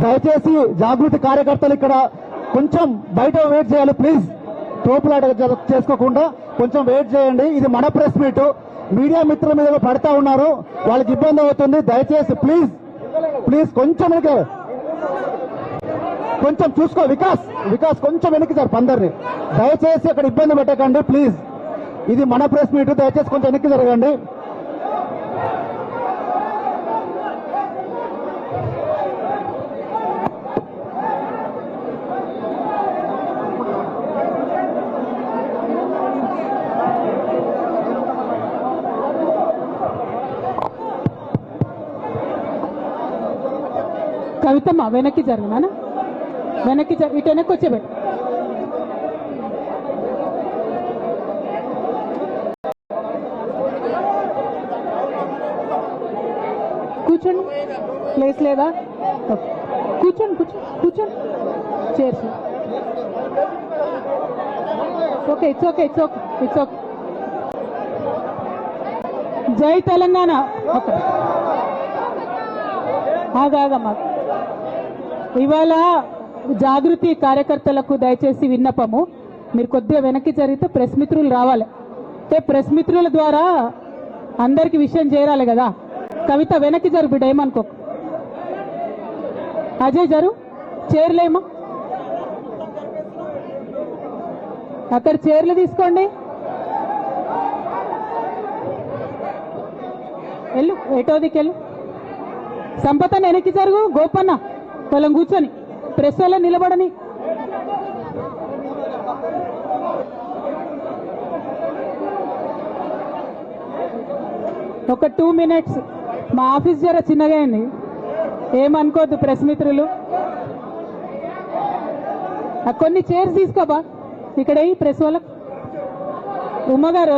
దయచేసి జాగృతి కార్యకర్తలు ఇక్కడ కొంచెం బయట వెయిట్ చేయాలి ప్లీజ్. తోపులాట చేసుకోకుండా కొంచెం వెయిట్ చేయండి. ఇది మన ప్రెస్ మీట్. మీడియా మిత్రుల మీద పడతా ఉన్నారు, వాళ్ళకి ఇబ్బంది అవుతుంది. దయచేసి ప్లీజ్ ప్లీజ్ కొంచెం కొంచెం చూసుకో. వికాస్ కొంచెం వెనక్కి సార్ పందరిని. దయచేసి అక్కడ ఇబ్బంది పెట్టకండి ప్లీజ్. ఇది మన ప్రెస్ మీట్, దయచేసి కొంచెం వెనక్కి జరగండి. కవితమ్మ వెనక్కి జరుగునా, వెనక్కి ఇటు వెనక్కి వచ్చేబెట్టు. కూర్చోండి, ప్లేస్ లేదా? కూర్చోండి కూర్చోండి కూర్చోండి. చేర్చు. Okay, it's okay it's okay it's okay. జై తెలంగాణ. ఓకే ఆగాగమ్మా. ఇవాళ జాగృతి కార్యకర్తలకు దయచేసి విన్నపము, మీరు కొద్దిగా వెనక్కి జరిగితే ప్రెస్ మిత్రులు రావాలి. అంటే ప్రెస్ మిత్రుల ద్వారా అందరికి విషయం చేరాలి కదా. కవిత వెనక్కి జరు బిడ్డ, ఏమనుకో. అజయ్ జరు, చైర్లేమా అక్కడ చైర్లు తీసుకోండి. వెళ్ళు, ఎటోదికి వెళ్ళు. సంపతన్న వెనక్కి జరుగు. గోపన్న వాళ్ళం కూర్చొని ప్రెస్ వాళ్ళ నిలబడని. ఒక 2 minutes. మా ఆఫీస్ జర చిన్నగా అయింది, ఏమనుకోద్దు ప్రెస్ మిత్రులు. కొన్ని చైర్స్ తీసుకోబా ఇక్కడ ప్రెస్ వాళ్ళకు. ఉమ్మగారు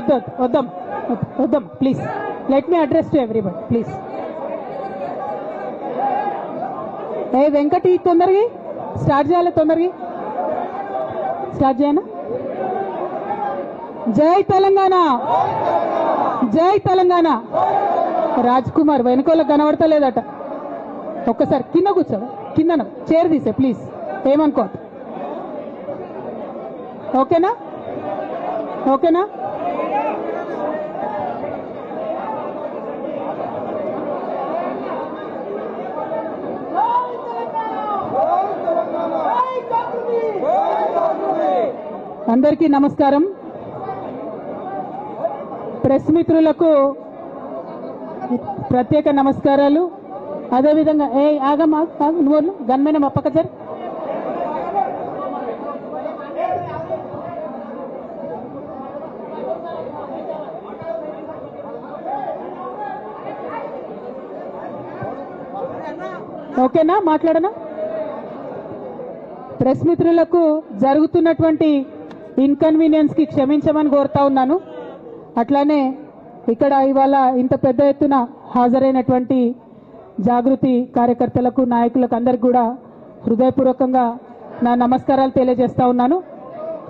వద్దాం please. Let me address to everybody please. ఏ వెంకటి తొందరగా స్టార్ట్ చేయాలి, తొందరగా స్టార్ట్ చేయనా. జై తెలంగాణ, జై తెలంగాణ. రాజ్ కుమార్ వెనుకోళ్ళకి కనబడతలేదట. ఒక్కసారి కింద కూర్చోవా, కింద చైర్ తీసే ప్లీజ్, ఏమనుకో. ఓకేనా ఓకేనా. అందరికీ నమస్కారం. ప్రెస్ మిత్రులకు ప్రత్యేక నమస్కారాలు. అదేవిధంగా ఆగమ్మా నువ్వు గన్మైన మా పక్క సార్. ఓకేనా, మాట్లాడనా. ప్రెస్ మిత్రులకు జరుగుతున్నటువంటి ఇన్కన్వీనియన్స్ కి క్షమించమని కోరుతా ఉన్నాను. అట్లానే ఇక్కడ ఇవాళ ఇంత పెద్ద ఎత్తున హాజరైనటువంటి జాగృతి కార్యకర్తలకు, నాయకులకు అందరికి కూడా హృదయపూర్వకంగా నా నమస్కారాలు తెలియజేస్తా ఉన్నాను.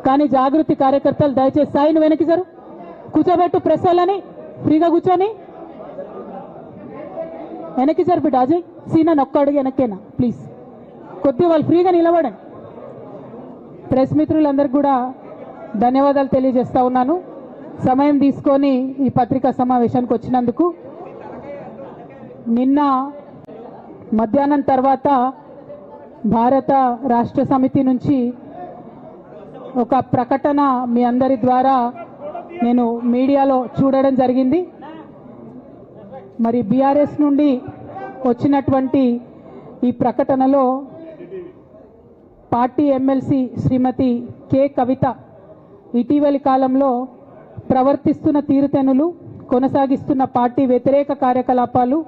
కానీ జాగృతి కార్యకర్తలు దయచేసి సాయిని వెనక్కి జరు, కూర్చోబెట్టు. ప్రెస్ వాళ్ళని ఫ్రీగా కూర్చొని వెనక్కి జరు బిడ్డ. అజయ్ సీనా ఒక్క అడుగు వెనక్కేనా ప్లీజ్. కొద్దిగా వాళ్ళు ఫ్రీగా నిలబడండి. ప్రెస్ మిత్రులందరికీ కూడా ధన్యవాదాలు తెలియజేస్తా ఉన్నాను, సమయం తీసుకొని ఈ పత్రికా సమావేశానికి వచ్చినందుకు. నిన్న మధ్యాహ్నం తర్వాత భారత రాష్ట్ర సమితి నుంచి ఒక ప్రకటన మీ అందరి ద్వారా నేను మీడియాలో చూడడం జరిగింది. మరి బీఆర్ఎస్ నుండి వచ్చినటువంటి ఈ ప్రకటనలో పార్టీ ఎమ్మెల్సీ శ్రీమతి కె కవిత ఇటీవలి కాలంలో ప్రవర్తిస్తున్న తీరుతెన్నులు, కొనసాగిస్తున్న పార్టీ వ్యతిరేక కార్యకలాపాలు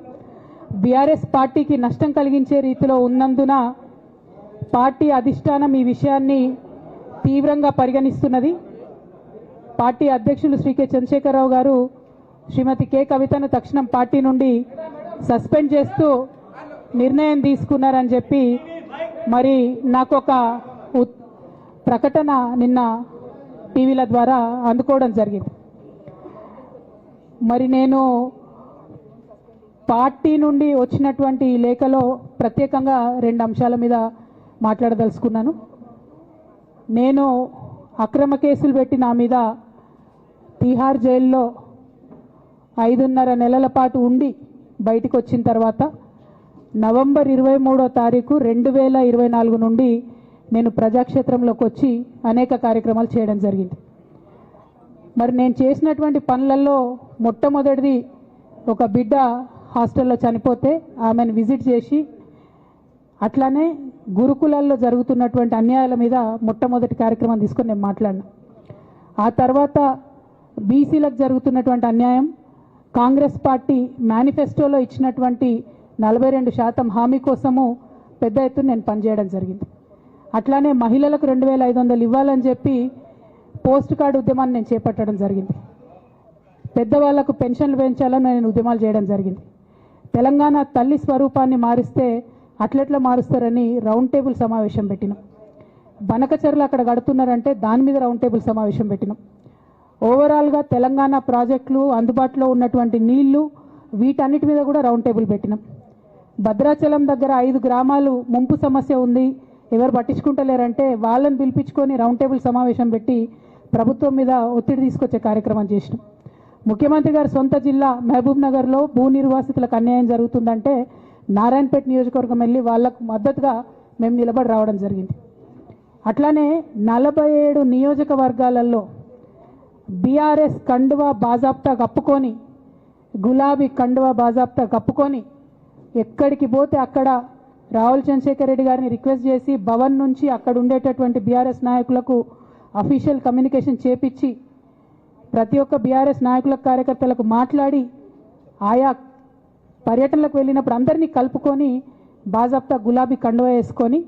బీఆర్ఎస్ పార్టీకి నష్టం కలిగించే రీతిలో ఉన్నందున పార్టీ అధిష్టానం ఈ విషయాన్ని తీవ్రంగా పరిగణిస్తున్నది. పార్టీ అధ్యక్షులు శ్రీ కె చంద్రశేఖరరావు గారు శ్రీమతి కె కవితను తక్షణం పార్టీ నుండి సస్పెండ్ చేస్తూ నిర్ణయం తీసుకున్నారని చెప్పి మరి నాకు ఒక ప్రకటన నిన్న టీవీల ద్వారా అందుకోవడం జరిగింది. మరి నేను పార్టీ నుండి వచ్చినటువంటి లేఖలో ప్రత్యేకంగా 2 అంశాల మీద మాట్లాడదలుచుకున్నాను. నేను అక్రమ కేసులు పెట్టి నా మీద తిహార్ జైల్లో 5.5 నెలల పాటు ఉండి బయటకు వచ్చిన తర్వాత నవంబర్ 23వ తారీఖు 2024 నుండి నేను ప్రజాక్షేత్రంలోకి వచ్చి అనేక కార్యక్రమాలు చేయడం జరిగింది. మరి నేను చేసినటువంటి పనులలో మొట్టమొదటిది ఒక బిడ్డ హాస్టల్లో చనిపోతే ఆమెను విజిట్ చేసి, అట్లానే గురుకులాల్లో జరుగుతున్నటువంటి అన్యాయాల మీద మొట్టమొదటి కార్యక్రమం తీసుకొని నేను మాట్లాడినా. ఆ తర్వాత బీసీలకు జరుగుతున్నటువంటి అన్యాయం, కాంగ్రెస్ పార్టీ మేనిఫెస్టోలో ఇచ్చినటువంటి 42% హామీ కోసము పెద్ద ఎత్తున నేను పనిచేయడం జరిగింది. అట్లానే మహిళలకు 2500 ఇవ్వాలని చెప్పి పోస్ట్ కార్డు ఉద్యమాన్ని నేను చేపట్టడం జరిగింది. పెద్దవాళ్లకు పెన్షన్లు పెంచాలని నేను ఉద్యమాలు చేయడం జరిగింది. తెలంగాణ తల్లి స్వరూపాన్ని మారిస్తే అట్లెట్లా మారుస్తారని రౌండ్ టేబుల్ సమావేశం పెట్టినాం. బనకచర్లు అక్కడ కడుతున్నారంటే దాని మీద రౌండ్ టేబుల్ సమావేశం పెట్టినాం. ఓవరాల్గా తెలంగాణ ప్రాజెక్టులు, అందుబాటులో ఉన్నటువంటి నీళ్లు, వీటన్నిటి మీద కూడా రౌండ్ టేబుల్ పెట్టినాం. భద్రాచలం దగ్గర 5 గ్రామాలు ముంపు సమస్య ఉంది, ఎవరు పట్టించుకుంటలేరంటే వాళ్ళని పిలిపించుకొని రౌండ్ టేబుల్ సమావేశం పెట్టి ప్రభుత్వం మీద ఒత్తిడి తీసుకొచ్చే కార్యక్రమం చేసినాం. ముఖ్యమంత్రి గారి సొంత జిల్లా మహబూబ్ నగర్లో భూ నిర్వాసితులకు అన్యాయం జరుగుతుందంటే నారాయణపేట నియోజకవర్గం వెళ్ళి వాళ్లకు మద్దతుగా మేము నిలబడి రావడం జరిగింది. అట్లానే 47 నియోజకవర్గాలలో బీఆర్ఎస్ కండువా బాజాప్తా కప్పుకొని, గులాబీ కండువా బాజాప్తా కప్పుకొని ఎక్కడికి పోతే అక్కడ రావుల చంద్రశేఖర్ రెడ్డి గారిని రిక్వెస్ట్ చేసి భవన్ నుంచి అక్కడ ఉండేటటువంటి బీఆర్ఎస్ నాయకులకు అఫీషియల్ కమ్యూనికేషన్ చేపించి ప్రతి ఒక్క బీఆర్ఎస్ నాయకులకు, కార్యకర్తలకు మాట్లాడి ఆయా పర్యటనలకు వెళ్ళినప్పుడు అందరినీ కలుపుకొని బాజాప్తా గులాబీ కండువా వేసుకొని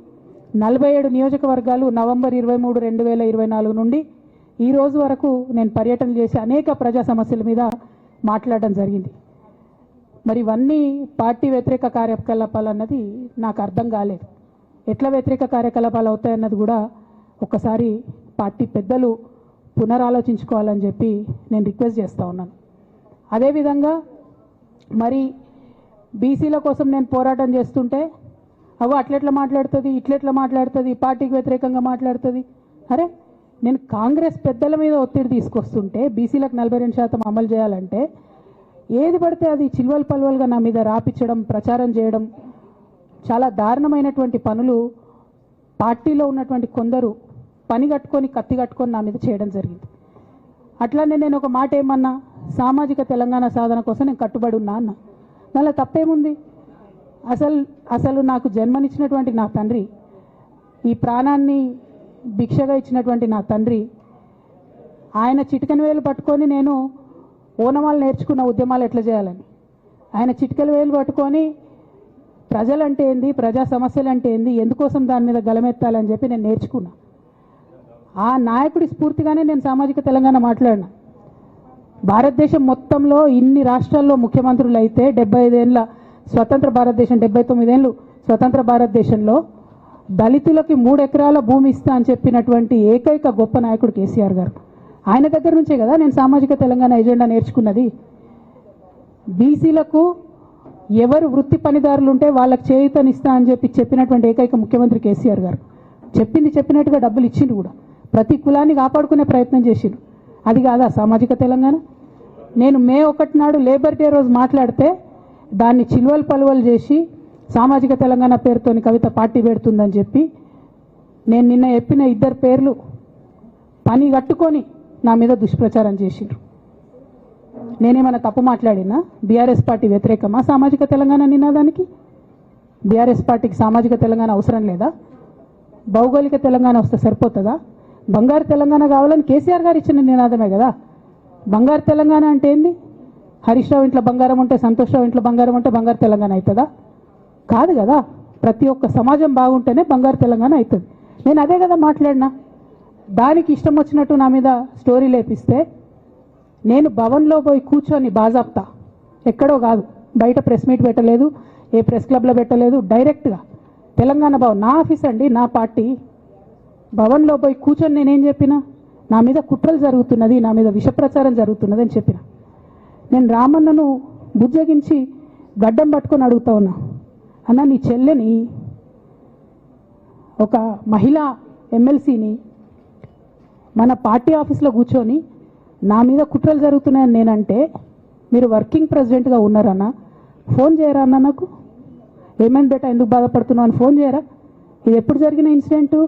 47 నియోజకవర్గాలు నవంబర్ 23, 2024 నుండి ఈ రోజు వరకు నేను పర్యటన చేసి అనేక ప్రజా సమస్యల మీద మాట్లాడడం జరిగింది. మరి ఇవన్నీ పార్టీ వ్యతిరేక కార్యకలాపాలు అన్నది నాకు అర్థం కాలేదు. ఎట్లా వ్యతిరేక కార్యకలాపాలు అవుతాయన్నది కూడా ఒకసారి పార్టీ పెద్దలు పునరాలోచించుకోవాలని చెప్పి నేను రిక్వెస్ట్ చేస్తూ ఉన్నాను. అదేవిధంగా మరి బీసీల కోసం నేను పోరాటం చేస్తుంటే అట్లెట్లా మాట్లాడుతుంది, ఇట్లెట్లా మాట్లాడుతుంది, పార్టీకి వ్యతిరేకంగా మాట్లాడుతుంది. అరే, నేను కాంగ్రెస్ పెద్దల మీద ఒత్తిడి తీసుకొస్తుంటే బీసీలకు 42% అమలు చేయాలంటే ఏది పడితే అది చిల్వల్ పల్వల్గా నా మీద రాపించడం, ప్రచారం చేయడం, చాలా దారుణమైనటువంటి పనులు పార్టీలో ఉన్నటువంటి కొందరు పని కట్టుకొని, కత్తి కట్టుకొని నా మీద చేయడం జరిగింది. అట్లానే నేను ఒక మాట ఏమన్నా, సామాజిక తెలంగాణ సాధన కోసం నేను కట్టుబడి ఉన్నా అన్న. దానిలో తప్పేముంది? అసలు నాకు జన్మనిచ్చినటువంటి నా తండ్రి, ఈ ప్రాణాన్ని భిక్షగా ఇచ్చినటువంటి నా తండ్రి, ఆయన చిటికెన వేలు పట్టుకొని నేను ఓనమాలు నేర్చుకున్న ఉద్యమాలు ఎట్లా చేయాలని, ఆయన చిటికెల వేలు పట్టుకొని ప్రజలంటే ఏంది, ప్రజా సమస్యలు అంటే ఏంది, ఎందుకోసం దాని మీద గలమెత్తాలని చెప్పి నేను నేర్చుకున్నా. ఆ నాయకుడి స్ఫూర్తిగానే నేను సామాజిక తెలంగాణ మాట్లాడినా. భారతదేశం మొత్తంలో ఇన్ని రాష్ట్రాల్లో ముఖ్యమంత్రులు అయితే 75 ఏళ్ళ స్వతంత్ర భారతదేశం, 79 ఏళ్ళు స్వతంత్ర భారతదేశంలో దళితులకి 3 ఎకరాల భూమి ఇస్తా అని చెప్పినటువంటి ఏకైక గొప్ప నాయకుడు కేసీఆర్ గారు. ఆయన దగ్గర నుంచే కదా నేను సామాజిక తెలంగాణ ఎజెండా నేర్చుకున్నది. బీసీలకు ఎవరు వృత్తి పనిదారులు ఉంటే వాళ్ళకి చేయూతనిస్తా అని చెప్పినటువంటి ఏకైక ముఖ్యమంత్రి కేసీఆర్ గారు. చెప్పినట్టుగా డబ్బులు ఇచ్చిండు కూడా, ప్రతి కులాన్ని కాపాడుకునే ప్రయత్నం చేసిండు. అది కాదా సామాజిక తెలంగాణ? నేను మే 1 నాడు లేబర్ డే రోజు మాట్లాడితే దాన్ని చిల్వల్ పలువలు చేసి సామాజిక తెలంగాణ పేరుతోని కవిత పార్టీ పెడుతుందని చెప్పి నేను నిన్న చెప్పిన 2 పేర్లు పని కట్టుకొని నా మీద దుష్ప్రచారం చేసిండ్రు. నేనేమైనా తప్పు మాట్లాడినా? బీఆర్ఎస్ పార్టీ వ్యతిరేకమా సామాజిక తెలంగాణ నినాదానికి? బీఆర్ఎస్ పార్టీకి సామాజిక తెలంగాణ అవసరం లేదా? భౌగోళిక తెలంగాణ వస్తే సరిపోతుందా? బంగారు తెలంగాణ కావాలని కేసీఆర్ గారు ఇచ్చిన నినాదమే కదా. బంగారు తెలంగాణ అంటే ఏంది? హరీష్ రావు ఇంట్లో బంగారం ఉంటే, సంతోష్ రావు ఇంట్లో బంగారం ఉంటే బంగారు తెలంగాణ అవుతుందా? కాదు కదా. ప్రతి ఒక్క సమాజం బాగుంటేనే బంగారు తెలంగాణ అవుతుంది. నేను అదే కదా మాట్లాడినా. దానికి ఇష్టం వచ్చినట్టు నా మీద స్టోరీ లేపిస్తే నేను భవన్లో పోయి కూర్చొని బాజాప్తా, ఎక్కడో కాదు, బయట ప్రెస్ మీట్ పెట్టలేదు, ఏ ప్రెస్ క్లబ్లో పెట్టలేదు, డైరెక్ట్గా తెలంగాణ భవన్ నా ఆఫీస్ అండి, నా పార్టీ భవన్లో పోయి కూర్చొని నేనేం చెప్పినా, నా మీద కుట్రలు జరుగుతున్నది, నా మీద విషప్రచారం జరుగుతున్నది అని చెప్పిన. నేను రామన్నను బుజ్జగించి గడ్డం పట్టుకొని అడుగుతా ఉన్నా, అన్న నీ చెల్లెని, ఒక మహిళా ఎమ్మెల్సీని మన పార్టీ ఆఫీస్లో కూర్చొని నా మీద కుట్రలు జరుగుతున్నాయని నేనంటే మీరు వర్కింగ్ ప్రెసిడెంట్గా ఉన్నారన్నా, ఫోన్ చేయరా అన్న నాకు, ఏమైంది బేటా ఎందుకు బాధపడుతున్నావు అని ఫోన్ చేయరా? ఇది ఎప్పుడు జరిగిన ఇన్సిడెంటు?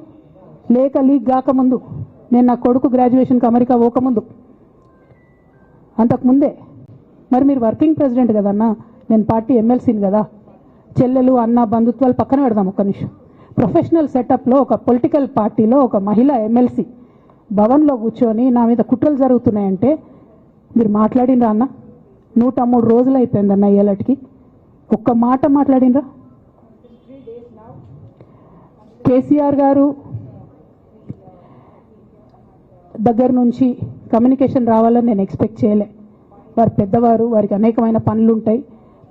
లేక లీక్ కాకముందు, నేను నా కొడుకు గ్రాడ్యుయేషన్కి అమెరికా పోకముందు, అంతకుముందే. మరి మీరు వర్కింగ్ ప్రెసిడెంట్ కదన్నా, నేను పార్టీ ఎమ్మెల్సీని కదా. చెల్లెలు అన్న బంధుత్వాలు పక్కన పెడదాం ఒక్క నిమిషం. ప్రొఫెషనల్ సెటప్లో ఒక పొలిటికల్ పార్టీలో ఒక మహిళా ఎమ్మెల్సీ భవన్లో కూర్చొని నా మీద కుట్రలు జరుగుతున్నాయంటే మీరు మాట్లాడినరా అన్న? 103 రోజులు అయిపోయిందన్న ఇయ్యాలటికి, ఒక్క మాట మాట్లాడినరా? కేసీఆర్ గారు దగ్గర నుంచి కమ్యూనికేషన్ రావాలని నేను ఎక్స్పెక్ట్ చేయలే. వారు పెద్దవారు, వారికి అనేకమైన పనులు ఉంటాయి.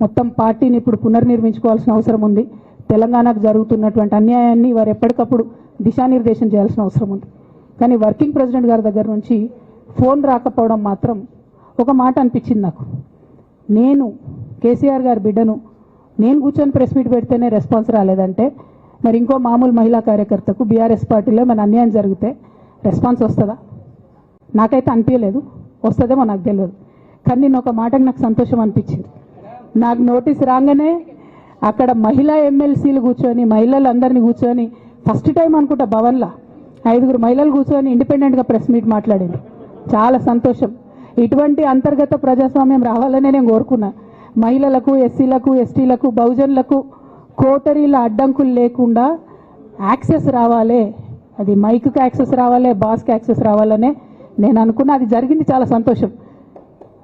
మొత్తం పార్టీని ఇప్పుడు పునర్నిర్మించుకోవాల్సిన అవసరం ఉంది. తెలంగాణకు జరుగుతున్నటువంటి అన్యాయాన్ని వారు ఎప్పటికప్పుడు దిశానిర్దేశం చేయాల్సిన అవసరం ఉంది. కానీ వర్కింగ్ ప్రెసిడెంట్ గారి దగ్గర నుంచి ఫోన్ రాకపోవడం మాత్రం ఒక మాట అనిపించింది నాకు. నేను కేసీఆర్ గారి బిడ్డను, నేను కూర్చొని ప్రెస్ మీట్ పెడితేనే రెస్పాన్స్ రాలేదంటే మరి ఇంకో మామూలు మహిళా కార్యకర్తకు బీఆర్ఎస్ పార్టీలో మన అన్యాయం జరిగితే రెస్పాన్స్ వస్తుందా? నాకైతే అనిపించలేదు, వస్తుందేమో నాకు తెలియదు. కానీ నేను ఒక మాటకు నాకు సంతోషం అనిపించింది. నాకు నోటీస్ రాగానే అక్కడ మహిళా ఎమ్మెల్సీలు కూర్చొని, మహిళలందరినీ కూర్చొని, ఫస్ట్ టైం అనుకుంటా భవన్లో 5 మహిళలు కూర్చొని ఇండిపెండెంట్గా ప్రెస్ మీట్ మాట్లాడింది. చాలా సంతోషం. ఇటువంటి అంతర్గత ప్రజాస్వామ్యం రావాలనే నేను కోరుకున్నా. మహిళలకు, ఎస్సీలకు, ఎస్టీలకు, బహుజనులకు కోటరీల అడ్డంకులు లేకుండా యాక్సెస్ రావాలి, అది మైక్కి యాక్సెస్ రావాలి, బాస్కి యాక్సెస్ రావాలనే నేను అనుకున్నా. అది జరిగింది, చాలా సంతోషం.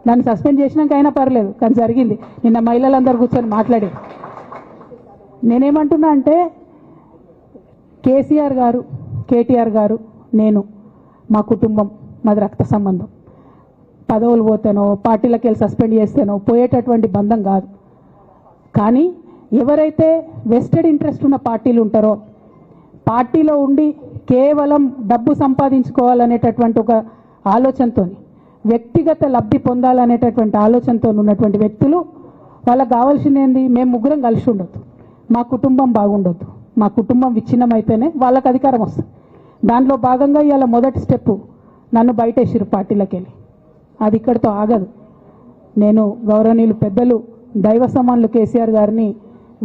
నన్ను సస్పెండ్ చేసినాక అయినా పర్లేదు, కానీ జరిగింది. నిన్న మహిళలందరూ కూర్చొని మాట్లాడి నేనేమంటున్నా అంటే కేసీఆర్ గారు, కేటీఆర్ గారు, నేను, మా కుటుంబం, మాది రక్త సంబంధం. పదవులు పోతేనో పార్టీలకు వెళ్ళి సస్పెండ్ చేస్తేనో పోయేటటువంటి బంధం కాదు. కానీ ఎవరైతే వెస్టెడ్ ఇంట్రెస్ట్ ఉన్న పార్టీలు ఉంటారో, పార్టీలో ఉండి కేవలం డబ్బు సంపాదించుకోవాలనేటటువంటి ఒక ఆలోచనతో, వ్యక్తిగత లబ్ధి పొందాలనేటటువంటి ఆలోచనతో ఉన్నటువంటి వ్యక్తులు, వాళ్ళకి కావాల్సింది ఏంది? మేము ముగ్గురం కలిసి ఉండొద్దు, మా కుటుంబం బాగుండొద్దు, మా కుటుంబం విచ్ఛిన్నమైతేనే వాళ్ళకి అధికారం వస్తుంది. దాంట్లో భాగంగా ఇవాళ మొదటి స్టెప్పు నన్ను బయటేసిరు పార్టీలకు వెళ్ళి. అది ఇక్కడితో ఆగదు. నేను గౌరవనీయులు పెద్దలు దైవ సమానులు కేసీఆర్ గారిని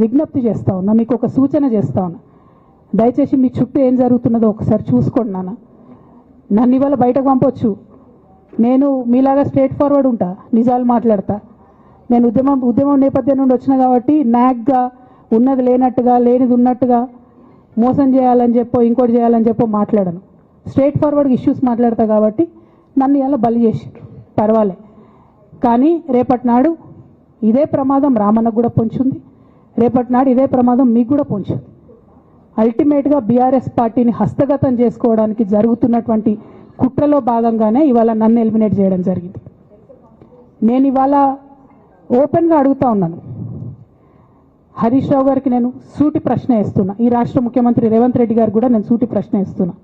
విజ్ఞప్తి చేస్తా ఉన్నా, మీకు ఒక సూచన చేస్తా ఉన్నా. దయచేసి మీ చుట్టూ ఏం జరుగుతున్నదో ఒకసారి చూసుకోండి నాన్న. నన్ను ఇవాళ బయటకు పంపొచ్చు, నేను మీలాగా స్ట్రేట్ ఫార్వర్డ్ ఉంటా, నిజాలు మాట్లాడతా. నేను ఉద్యమం నేపథ్యం నుండి వచ్చిన కాబట్టి నాగ్గా, ఉన్నది లేనట్టుగా, లేనిది ఉన్నట్టుగా, మోసం చేయాలని చెప్పో ఇంకోటి చేయాలని చెప్పో మాట్లాడను. స్ట్రేట్ ఫార్వర్డ్గా ఇష్యూస్ మాట్లాడతా కాబట్టి నన్ను ఇలా బలి చేసిండ్రు, పర్వాలే. కానీ రేపటి నాడు ఇదే ప్రమాదం రామన్నకు కూడా పొంచుంది, రేపటి నాడు ఇదే ప్రమాదం మీకు కూడా పొంచుంది. అల్టిమేట్గా బీఆర్ఎస్ పార్టీని హస్తగతం చేసుకోవడానికి జరుగుతున్నటువంటి కుట్రలో భాగంగానే ఇవాళ నన్ను ఎలిమినేట్ చేయడం జరిగింది. నేను ఇవాళ ఓపెన్గా అడుగుతా ఉన్నాను, హరీష్ రావు గారికి నేను సూటి ప్రశ్న వేస్తున్నా, ఈ రాష్ట్ర ముఖ్యమంత్రి రేవంత్ రెడ్డి గారికి కూడా నేను సూటి ప్రశ్న వేస్తున్నా.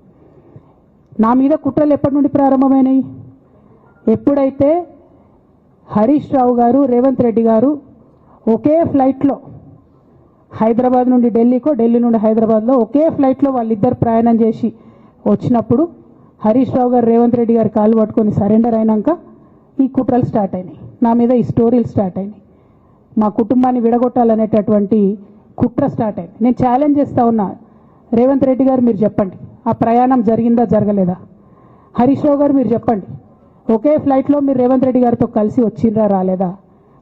నా మీద కుట్రలు ఎప్పటి నుండి ప్రారంభమైనాయి? ఎప్పుడైతే హరీష్ రావు గారు, రేవంత్ రెడ్డి గారు ఒకే ఫ్లైట్లో హైదరాబాద్ నుండి ఢిల్లీకో, ఢిల్లీ నుండి హైదరాబాద్లో ఒకే ఫ్లైట్లో వాళ్ళిద్దరు ప్రయాణం చేసి వచ్చినప్పుడు హరీష్ రావు గారు రేవంత్ రెడ్డి గారు కాలు పట్టుకొని సరెండర్ అయినాక ఈ కుట్రలు స్టార్ట్ అయినాయి, నా మీద ఈ స్టోరీలు స్టార్ట్ అయినాయి, మా కుటుంబాన్ని విడగొట్టాలనేటటువంటి కుట్ర స్టార్ట్ అయింది. నేను ఛాలెంజ్ చేస్తా ఉన్నా, రేవంత్ రెడ్డి గారు మీరు చెప్పండి, ఆ ప్రయాణం జరిగిందా జరగలేదా? హరీష్ రావు గారు మీరు చెప్పండి, ఒకే ఫ్లైట్లో మీరు రేవంత్ రెడ్డి గారితో కలిసి వచ్చిండ్రా రాలేదా?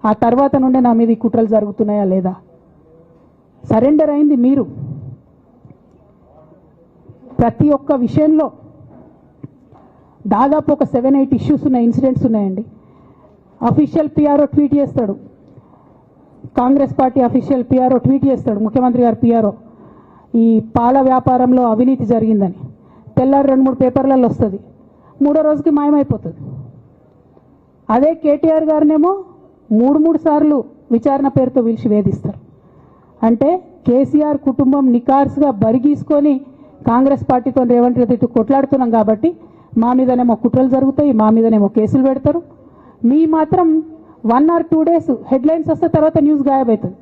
ఆ తర్వాత నుండే నా మీద ఈ కుట్రలు జరుగుతున్నాయా లేదా? సరెండర్ అయింది మీరు. ప్రతి ఒక్క విషయంలో దాదాపు ఒక 7-8 ఇష్యూస్ ఉన్నాయి, ఇన్సిడెంట్స్ ఉన్నాయండి. అఫీషియల్ పిఆర్ఓ ట్వీట్ చేస్తాడు, Congress party official PRO tweet చేస్తాడు, ముఖ్యమంత్రి గారు పిఆర్ఓ, ఈ పాల వ్యాపారంలో అవినీతి జరిగిందని. తెల్లారి 2-3 పేపర్లలో వస్తుంది, 3వ రోజుకి మాయమైపోతుంది. అదే కేటీఆర్ గారినేమో 3 సార్లు విచారణ పేరుతో పిలిచి వేధిస్తారు. అంటే కేసీఆర్ కుటుంబం నికార్స్గా బరిగీసుకొని కాంగ్రెస్ పార్టీతో రేవంత్ రెడ్డితో కొట్లాడుతున్నాం కాబట్టి మా మీదనేమో కుట్రలు జరుగుతాయి, మా మీదనేమో కేసులు పెడతారు. మీ మాత్రం 1 or 2 days హెడ్లైన్స్ వస్తే తర్వాత న్యూస్ గాయబవుతుంది.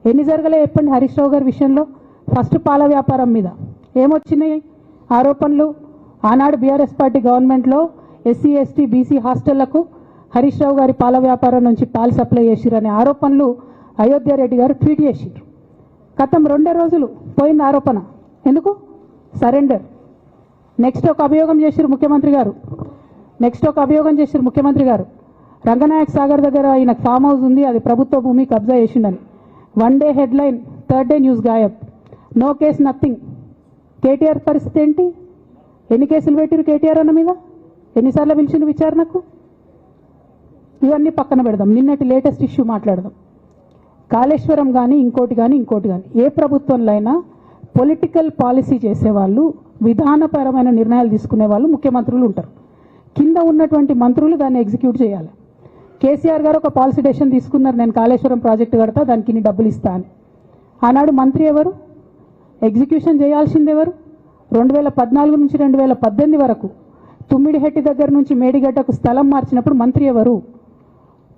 ఎన్ని జరగలే చెప్పండి హరీష్ రావు గారి విషయంలో. ఫస్ట్ పాల వ్యాపారం మీద ఏమొచ్చినాయి ఆరోపణలు. ఆనాడు బీఆర్ఎస్ పార్టీ గవర్నమెంట్లో SC ST BC హాస్టళ్లకు Harish Rao గారి పాల వ్యాపారం నుంచి పాలు సప్లై చేసిరనే ఆరోపణలు అయోధ్య రెడ్డి గారు ట్వీట్ చేసిరు. గతం 2 రోజులు పోయింది ఆరోపణ. ఎందుకు? సరెండర్. నెక్స్ట్ ఒక అభియోగం చేసిరు ముఖ్యమంత్రి గారు. రంగనాయక్ సాగర్ దగ్గర ఆయన ఫామ్ హౌస్ ఉంది, అది ప్రభుత్వ భూమి, కబ్జా చేసిండని. 1 day headline, 3rd day news గాయబ్. No case, nothing. కేటీఆర్ పరిస్థితి ఏంటి? ఎన్ని కేసులు పెట్టిరు కేటీఆర్ అన్న మీద? ఎన్నిసార్లు పిలిచిండు విచారణకు? ఇవన్నీ పక్కన పెడదాం. నిన్నటి లేటెస్ట్ ఇష్యూ మాట్లాడదాం. కాళేశ్వరం కానీ ఇంకోటి కానీ ఏ ప్రభుత్వంలో అయినా పొలిటికల్ పాలసీ చేసేవాళ్ళు, విధానపరమైన నిర్ణయాలు తీసుకునే వాళ్ళు ముఖ్యమంత్రులు ఉంటారు. కింద ఉన్నటువంటి మంత్రులు దాన్ని ఎగ్జిక్యూట్ చేయాలి. కేసీఆర్ గారు ఒక పాలసీ డెసిషన్ తీసుకున్నారు, నేను కాళేశ్వరం ప్రాజెక్టు కడతా, దానికి ఇన్ని డబ్బులు ఇస్తా అని. ఆనాడు మంత్రి ఎవరు? ఎగ్జిక్యూషన్ చేయాల్సింది ఎవరు? 2014 నుంచి 2018 వరకు తుమ్మిడిహెట్టి దగ్గర నుంచి మేడిగడ్డకు స్థలం మార్చినప్పుడు మంత్రి ఎవరు?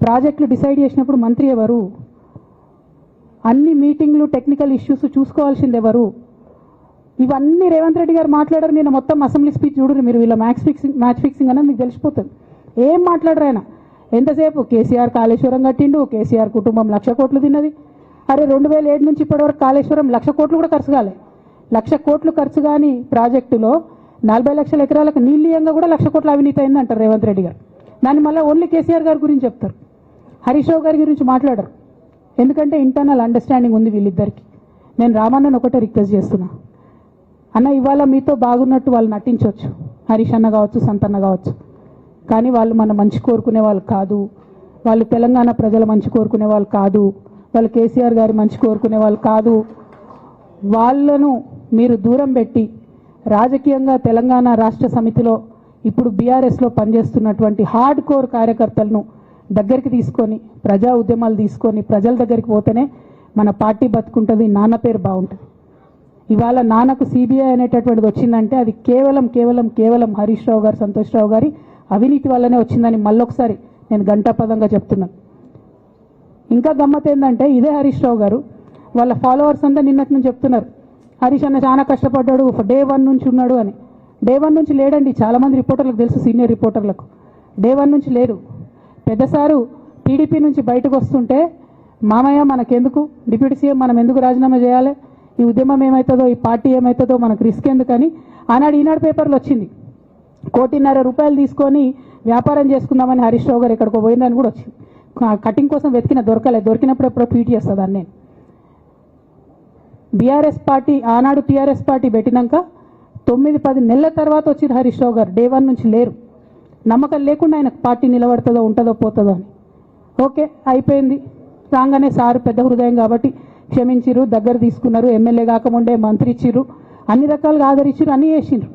ప్రాజెక్టులు డిసైడ్ చేసినప్పుడు మంత్రి ఎవరు? అన్ని మీటింగ్లు, టెక్నికల్ ఇష్యూస్ చూసుకోవాల్సింది ఎవరు? ఇవన్నీ రేవంత్ రెడ్డి గారు మాట్లాడారు. నేను మొత్తం అసెంబ్లీ స్పీచ్ చూడరు మీరు, వీళ్ళ మ్యాచ్ ఫిక్సింగ్ అనేది మీకు తెలిసిపోతుంది. ఏం మాట్లాడరు ఆయన. ఎంతసేపు కేసీఆర్ కాళేశ్వరం కట్టిండు, కేసీఆర్ కుటుంబం 1,00,000 కోట్లు తిన్నది. అరే 2007 నుంచి ఇప్పటివరకు కాళేశ్వరం 1,00,000 కోట్లు కూడా ఖర్చు కాలే. 1,00,000 కోట్లు ఖర్చు కాని ప్రాజెక్టులో 40 లక్షల ఎకరాలకు నీళ్ళీయంగా కూడా 1,00,000 కోట్ల అవినీతి అయింది అంటారు రేవంత్ రెడ్డి గారు. దాన్ని మళ్ళీ ఓన్లీ కేసీఆర్ గారి గురించి చెప్తారు, హరీష్ రావు గారి గురించి మాట్లాడరు. ఎందుకంటే ఇంటర్నల్ అండర్స్టాండింగ్ ఉంది వీళ్ళిద్దరికి. నేను రామన్నను ఒకటే రిక్వెస్ట్ చేస్తున్నా, అన్న ఇవాళ మీతో బాగున్నట్టు వాళ్ళు నటించవచ్చు, హరీష్ అన్న కావచ్చు, సంతన్న కావచ్చు, కానీ వాళ్ళు మన మంచి కోరుకునే వాళ్ళు కాదు, వాళ్ళు తెలంగాణ ప్రజల మంచి కోరుకునే వాళ్ళు కాదు, వాళ్ళు కేసీఆర్ గారి మంచి కోరుకునే వాళ్ళు కాదు. వాళ్ళను మీరు దూరం పెట్టి రాజకీయంగా తెలంగాణ రాష్ట్ర సమితిలో ఇప్పుడు బీఆర్ఎస్లో పనిచేస్తున్నటువంటి హార్డ్ కోర్ కార్యకర్తలను దగ్గరికి తీసుకొని ప్రజా ఉద్యమాలు తీసుకొని ప్రజల దగ్గరికి పోతేనే మన పార్టీ బతుకుంటుంది, నాన్న పేరు బాగుంటుంది. ఇవాళ నాన్నకు సిబిఐ అనేటటువంటిది వచ్చిందంటే అది కేవలం హరీష్ రావు గారు, సంతోష్ రావు గారి అవినీతి వల్లనే వచ్చిందని మళ్ళొకసారి నేను గంటాపదంగా చెప్తున్నాను. ఇంకా గమ్మత్ ఏంటంటే ఇదే హరీష్ రావు గారు వాళ్ళ ఫాలోవర్స్ అంతా నిన్నటి నుంచి చెప్తున్నారు, హరీష్ అన్న చాలా కష్టపడ్డాడు, డే 1 నుంచి ఉన్నాడు అని. డే 1 నుంచి లేడండి. చాలామంది రిపోర్టర్లకు తెలుసు, సీనియర్ రిపోర్టర్లకు డే 1 నుంచి లేరు. పెద్దసారు టీడీపీ నుంచి బయటకు వస్తుంటే మామయ్య మనకెందుకు, డిప్యూటీ సీఎం మనం ఎందుకు రాజీనామా చేయాలి, ఈ ఉద్యమం ఏమవుతుందో, ఈ పార్టీ ఏమవుతుందో మనకు రిస్క్ ఎందుకని ఆనాడు ఈనాడు పేపర్లో వచ్చింది. 1,50,00,000 రూపాయలు తీసుకొని వ్యాపారం చేసుకుందామని హరీష్ రావు గారు ఎక్కడికో పోయిందని కూడా వచ్చింది. కటింగ్ కోసం దొరికినప్పుడు ఎప్పుడో ట్వీట్ చేస్తుందని. నేను బీఆర్ఎస్ పార్టీ ఆనాడు టీఆర్ఎస్ పార్టీ పెట్టినాక 9-10 నెలల తర్వాత వచ్చింది హరీష్ రావు గారు. డే 1 నుంచి లేరు. నమ్మకం లేకుండా ఆయన పార్టీ నిలబడుతుందో ఉంటుందో పోతుందో అని. ఓకే అయిపోయింది. రాగానే సారు పెద్ద హృదయం కాబట్టి క్షమించిరు, దగ్గర తీసుకున్నారు, ఎమ్మెల్యే కాకముందే మంత్రి ఇచ్చిర్రు, అన్ని రకాలుగా ఆదరించిరు, అన్నీ చేసిండ్రు.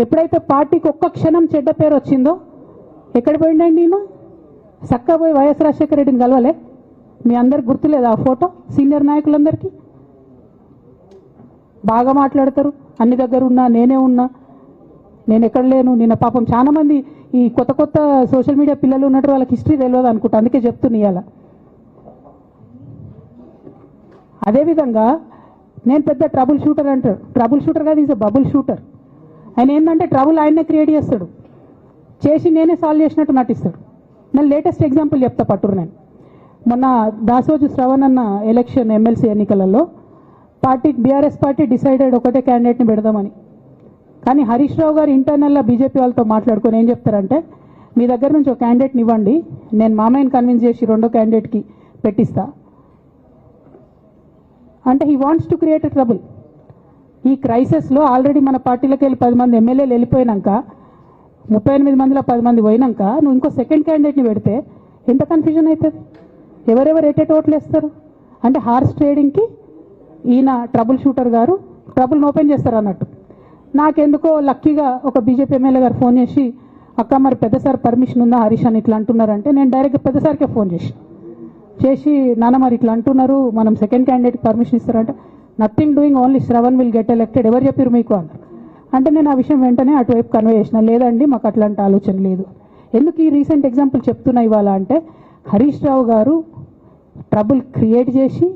ఎప్పుడైతే పార్టీకి ఒక్క క్షణం చెడ్డ పేరు వచ్చిందో ఎక్కడ పోయిండండి ఈయన? చక్కగా పోయి వైఎస్ రాజశేఖర రెడ్డిని కలవలే? మీ అందరికి గుర్తులేదు ఆ ఫోటో? సీనియర్ నాయకులందరికీ బాగా మాట్లాడతారు, అన్ని దగ్గర ఉన్నా, నేనే ఉన్నా, నేను ఎక్కడ లేను. నిన్న పాపం చాలా మంది ఈ కొత్త సోషల్ మీడియా పిల్లలు ఉన్నట్టు వాళ్ళకి హిస్టరీ తెలియదు అనుకుంటా, అందుకే చెప్తున్నా ఇవాళ. అదేవిధంగా నేను పెద్ద ట్రబుల్ షూటర్ అంటారు. ట్రబుల్ షూటర్ కాదు, ఈజ్ బబుల్ షూటర్. ఆయన ఏంటంటే ట్రబుల్ ఆయన్నే క్రియేట్ చేస్తాడు, చేసి నేనే సాల్వ్ చేసినట్టు నటిస్తాడు. నేను లేటెస్ట్ ఎగ్జాంపుల్ చెప్తా పట్టురు. నేను మొన్న దాసోజు శ్రవణ్ అన్న ఎలక్షన్ ఎమ్మెల్సీ ఎన్నికలలో బీఆర్ఎస్ పార్టీ డిసైడెడ్ ఒకటే క్యాండిడేట్ని పెడదామని. కానీ హరీష్ రావు గారు ఇంటర్నల్గా బీజేపీ వాళ్ళతో మాట్లాడుకొని ఏం చెప్తారంటే, మీ దగ్గర నుంచి ఒక క్యాండిడేట్ని ఇవ్వండి, నేను మామయ్యని కన్విన్స్ చేసి 2వ క్యాండిడేట్కి పెట్టిస్తా అంటే he wants to create a trouble. ఈ క్రైసిస్లో ఆల్రెడీ మన పార్టీలోకి వెళ్ళి 10 మంది ఎమ్మెల్యేలు వెళ్ళిపోయినాక, 38 మందిలో 10 మంది పోయినాక నువ్వు ఇంకో సెకండ్ క్యాండిడేట్ని పెడితే ఎంత కన్ఫ్యూజన్ అవుతుంది? ఎవరెవరు ఎటెట్ ఓట్లు వేస్తారు? అంటే హార్స్ ట్రేడింగ్కి ఈయన ట్రబుల్ షూటర్ గారు ట్రబుల్ని ఓపెన్ చేస్తారు అన్నట్టు. నాకెందుకో లక్కీగా ఒక బీజేపీ ఎమ్మెల్యే గారు ఫోన్ చేసి, అక్క మరి పెద్ద సార్ పర్మిషన్ ఉందా హరీష్ అని ఇట్లా అంటున్నారంటే, నేను డైరెక్ట్గా పెద్ద సార్కే ఫోన్ చేసి నాన్న మరి ఇట్లా అంటున్నారు, మనం సెకండ్ క్యాండిడేట్కి పర్మిషన్ ఇస్తారంటే, nothing doing, only Shravan will get elected, ఎవరు చెప్పారు మీకు అన్నారు. అంటే నేను ఆ విషయం వెంటనే అటువైపు కన్వే చేసిన, లేదండి మాకు అట్లాంటి ఆలోచన లేదు. ఎందుకు ఈ రీసెంట్ ఎగ్జాంపుల్ చెప్తున్నా ఇవాళ అంటే, హరీష్ రావు గారు ట్రబుల్ క్రియేట్ చేసి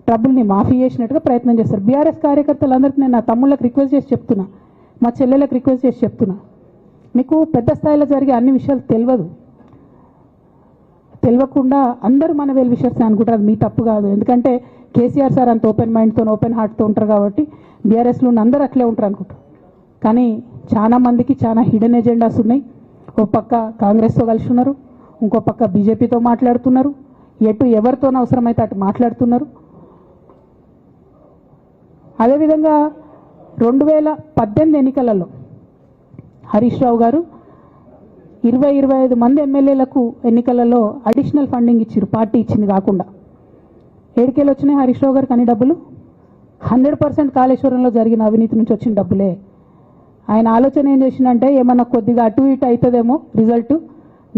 ట్రబుల్ని మాఫీ చేసినట్టుగా ప్రయత్నం చేస్తారు. బీఆర్ఎస్ కార్యకర్తలందరికీ నేను నా తమ్ముళ్ళకి రిక్వెస్ట్ చేసి చెప్తున్నా, మా చెల్లెలకు రిక్వెస్ట్ చేసి చెప్తున్నా, మీకు పెద్ద స్థాయిలో జరిగే అన్ని విషయాలు తెలియకుండా అందరూ మన వెల్ విషర్స్ అనుకుంటారు. అది మీ తప్పు కాదు. ఎందుకంటే కేసీఆర్ సార్ అంత ఓపెన్ మైండ్తో ఓపెన్ హార్ట్తో ఉంటారు కాబట్టి బీఆర్ఎస్లో ఉన్న అందరూ అట్లే ఉంటారు అనుకుంటారు. కానీ చాలా మందికి చాలా హిడెన్ ఎజెండాస్ ఉన్నాయి. ఒక పక్క కాంగ్రెస్తో కలిసి ఉన్నారు, ఇంకో పక్క బీజేపీతో మాట్లాడుతున్నారు, ఎటు ఎవరితో అవసరమైతే అటు మాట్లాడుతున్నారు. అదేవిధంగా 2018 ఎన్నికలలో హరీష్ రావు గారు 20-25 మంది ఎమ్మెల్యేలకు ఎన్నికలలో అడిషనల్ ఫండింగ్ ఇచ్చారు, పార్టీ ఇచ్చింది కాకుండా. ఏడికేలు వచ్చినాయి హరీష్ రావు గారికి అన్ని డబ్బులు? 100% కాళేశ్వరంలో జరిగిన అవినీతి నుంచి వచ్చిన డబ్బులే. ఆయన ఆలోచన ఏం చేసిందంటే, ఏమన్నా కొద్దిగా అటు ఇటు అవుతుందేమో రిజల్ట్,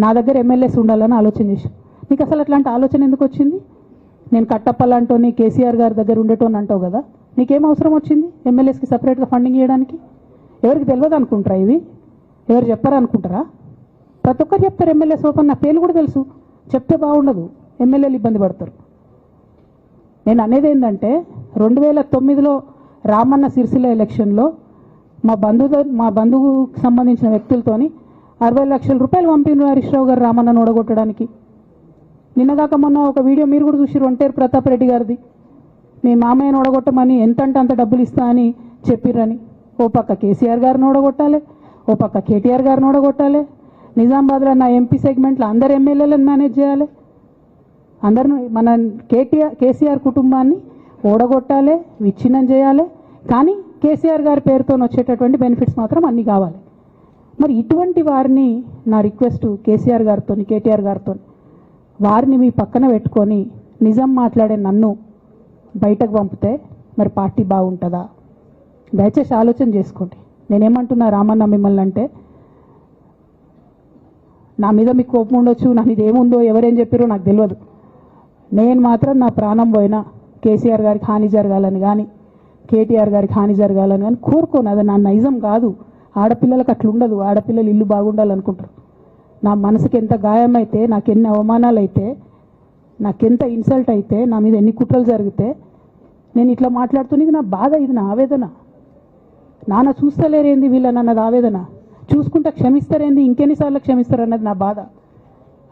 నా దగ్గర ఎమ్మెల్యేస్ ఉండాలని ఆలోచన చేశాను. నీకు అసలు అట్లాంటి ఆలోచన ఎందుకు వచ్చింది? నేను కట్టప్పలాంటోని కేసీఆర్ గారి దగ్గర ఉండేటోని అంటావు కదా, నీకేం అవసరం వచ్చింది ఎమ్మెల్యేస్కి సపరేట్గా ఫండింగ్ ఇవ్వడానికి? ఎవరికి తెలియదు అనుకుంటారా? ఇది ఎవరు చెప్పారు అనుకుంటారా? ప్రతి ఒక్కరు చెప్తారు ఎమ్మెల్యేస్ ఓపెన్, నా పేర్లు కూడా తెలుసు, చెప్తే బాగుండదు, ఎమ్మెల్యేలు ఇబ్బంది పడతారు. నేను అనేది ఏంటంటే 2009లో రామన్న సిరిసిల్ల ఎలక్షన్లో మా బంధువుకు సంబంధించిన వ్యక్తులతోని 60 లక్షల రూపాయలు పంపిన హరీష్ రావు గారు రామన్నను ఓడగొట్టడానికి. నిన్నగాక మొన్న ఒక వీడియో మీరు కూడా చూసిరు, ఒంటేరు ప్రతాప్ రెడ్డి గారిది. మీ మామయ్యను ఓడగొట్టమని ఎంతంటే అంత డబ్బులు ఇస్తా అని చెప్పిర్రని. ఓ పక్క కేసీఆర్ గారిని ఓడగొట్టాలి, ఓ పక్క కేటీఆర్ గారిని ఓడగొట్టాలి. నిజామాబాద్లో నా ఎంపీ సెగ్మెంట్లో అందరు ఎమ్మెల్యేలను మేనేజ్ చేయాలి, అందరిని మన కేసీఆర్ కుటుంబాన్ని ఓడగొట్టాలి, విచ్ఛిన్నం చేయాలి. కానీ కేసీఆర్ గారి పేరుతో వచ్చేటటువంటి బెనిఫిట్స్ మాత్రం అన్నీ కావాలి. మరి ఇటువంటి వారిని నా రిక్వెస్ట్ కేసీఆర్ గారితో కేటీఆర్ గారితో, వారిని మీ పక్కన పెట్టుకొని నిజం మాట్లాడే నన్ను బయటకు పంపితే మరి పార్టీ బాగుంటుందా? దయచేసి ఆలోచన చేసుకోండి. నేనేమంటున్నా రామన్న మిమ్మల్ని అంటే, నా మీద మీకు కోపం ఉండొచ్చు, నా మీద ఏముందో ఎవరేం చెప్పారో నాకు తెలియదు. నేను మాత్రం నా ప్రాణం పోయినా కేసీఆర్ గారికి హాని జరగాలని కానీ కేటీఆర్ గారికి హాని జరగాలని కానీ కోరుకోను. అది నా నైజం కాదు. ఆడపిల్లలకు అట్లుండదు. ఆడపిల్లలు ఇల్లు బాగుండాలనుకుంటారు. నా మనసుకి ఎంత గాయం అయితే, నాకు ఎన్ని అవమానాలు అయితే, నాకెంత ఇన్సల్ట్ అయితే, నా మీద ఎన్ని కుట్రలు జరిగితే నేను ఇట్లా మాట్లాడుతున్నది నా బాధ, ఇది నా ఆవేదన. నాన్న చూస్తలేరేంది వీళ్ళని అన్నది ఆవేదన, చూసుకుంటా క్షమిస్తారేంది ఇంకెన్నిసార్లు క్షమిస్తారు అన్నది నా బాధ.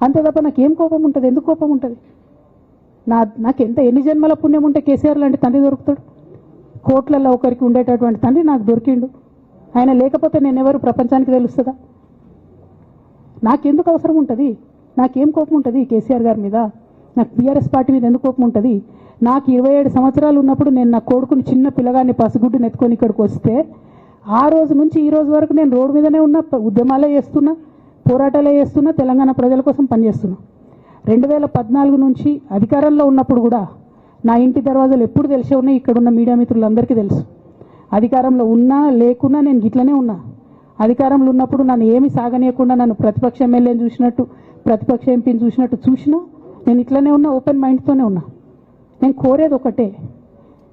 అంతే తప్ప నాకేం కోపం ఉంటుంది? ఎందుకు కోపం ఉంటుంది? నాకు ఎన్ని జన్మల పుణ్యం ఉంటే కేసీఆర్ లాంటి తండ్రి దొరుకుతాడు? కోట్లలో ఒకరికి ఉండేటటువంటి తండ్రి నాకు దొరికిండు. ఆయన లేకపోతే నేనెవరు ప్రపంచానికి తెలుస్తుందా? నాకెందుకు అవసరం ఉంటుంది? నాకేం కోపం ఉంటుంది కేసీఆర్ గారి మీద? నాకు బీఆర్ఎస్ పార్టీ మీద ఎందుకు కోపం ఉంటుంది? నాకు 27 సంవత్సరాలు ఉన్నప్పుడు నేను నా కొడుకుని చిన్న పిల్లగాన్ని పసిగుడ్డుని ఎత్తుకొని ఇక్కడికి వస్తే ఆ రోజు నుంచి ఈ రోజు వరకు నేను రోడ్డు మీదనే ఉన్నా, ఉద్యమాలే చేస్తున్నా, పోరాటాలే చేస్తున్నా, తెలంగాణ ప్రజల కోసం పనిచేస్తున్నా. 2014 నుంచి అధికారంలో ఉన్నప్పుడు కూడా నా ఇంటి దర్వాజాలు ఎప్పుడు తెలిసే ఉన్నాయి. ఇక్కడున్న మీడియా మిత్రులందరికీ తెలుసు. అధికారంలో ఉన్నా లేకున్నా నేను ఇట్లనే ఉన్నా. అధికారంలో ఉన్నప్పుడు నన్ను ఏమి సాగనీయకుండా నన్ను ప్రతిపక్ష ఎమ్మెల్యేని చూసినట్టు, ప్రతిపక్ష ఎంపీని చూసినట్టు చూసినా నేను ఇట్లనే ఉన్నా, ఓపెన్ మైండ్తోనే ఉన్నా. నేను కోరేది ఒకటే,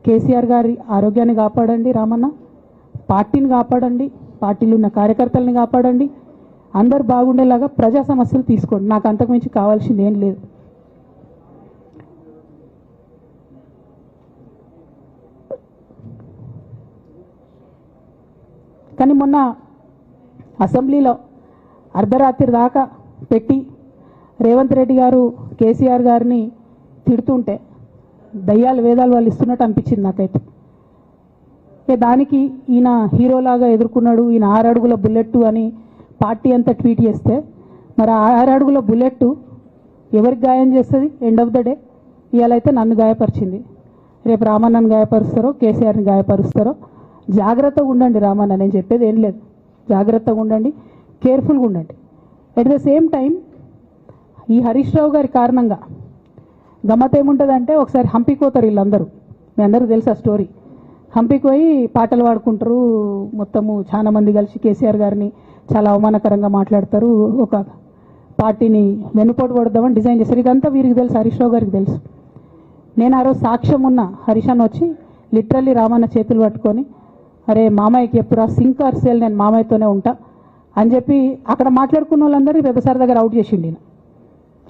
కేసీఆర్ గారి ఆరోగ్యాన్ని కాపాడండి రామన్న, పార్టీని కాపాడండి, పార్టీలో ఉన్న కార్యకర్తల్ని కాపాడండి, అందరు బాగుండేలాగా ప్రజా సమస్యలు తీసుకోండి. నాకు అంతకుమించి కావాల్సింది ఏం లేదు. కానీ మొన్న అసెంబ్లీలో అర్ధరాత్రి దాకా పెట్టి రేవంత్ రెడ్డి గారు కేసీఆర్ గారిని తిడుతుంటే దయ్యాలు వేదాలు వాళ్ళు ఇస్తున్నట్టు అనిపించింది నాకైతే. దానికి ఈయన హీరోలాగా ఎదుర్కొన్నాడు, ఈయన 6 అడుగుల బుల్లెట్ అని పార్టీ అంతా ట్వీట్ చేస్తే, మరి 6 అడుగుల బుల్లెట్ ఎవరికి గాయం చేస్తుంది? ఎండ్ ఆఫ్ ద డే ఇవాళ అయితే నన్ను గాయపరిచింది, రేపు రామన్నను గాయపరుస్తారో కేసీఆర్ని గాయపరుస్తారో. జాగ్రత్తగా ఉండండి రామన్న, నేను చెప్పేది ఏం లేదు. జాగ్రత్తగా ఉండండి, కేర్ఫుల్గా ఉండండి. ఎట్ ద సేమ్ టైం ఈ హరీష్ రావు గారి కారణంగా గమ్మత్ ఏముంటుందంటే, ఒకసారి హంపి పోతారు వీళ్ళందరూ, మీ అందరికీ తెలుసు ఆ స్టోరీ. హంపీకి పోయి పాటలు పాడుకుంటారు, మొత్తము చాలా మంది కలిసి కేసీఆర్ గారిని చాలా అవమానకరంగా మాట్లాడతారు, ఒక పార్టీని వెన్నుపోటు కొడదామని డిజైన్ చేశారు. ఇదంతా వీరికి తెలుసు, హరీష్ రావు గారికి తెలుసు. నేను ఆ రోజు సాక్ష్యం ఉన్న హరీష్ అన్న వచ్చి లిటరల్లీ రామన్న చేతులు పట్టుకొని, అరే మామయ్యకి ఎప్పుడు సింక్ ఆర్ సేల్, నేను మామయ్యతోనే ఉంటా అని చెప్పి అక్కడ మాట్లాడుకున్న వాళ్ళందరినీ పెద్దసారి దగ్గర అవుట్ చేసిండి.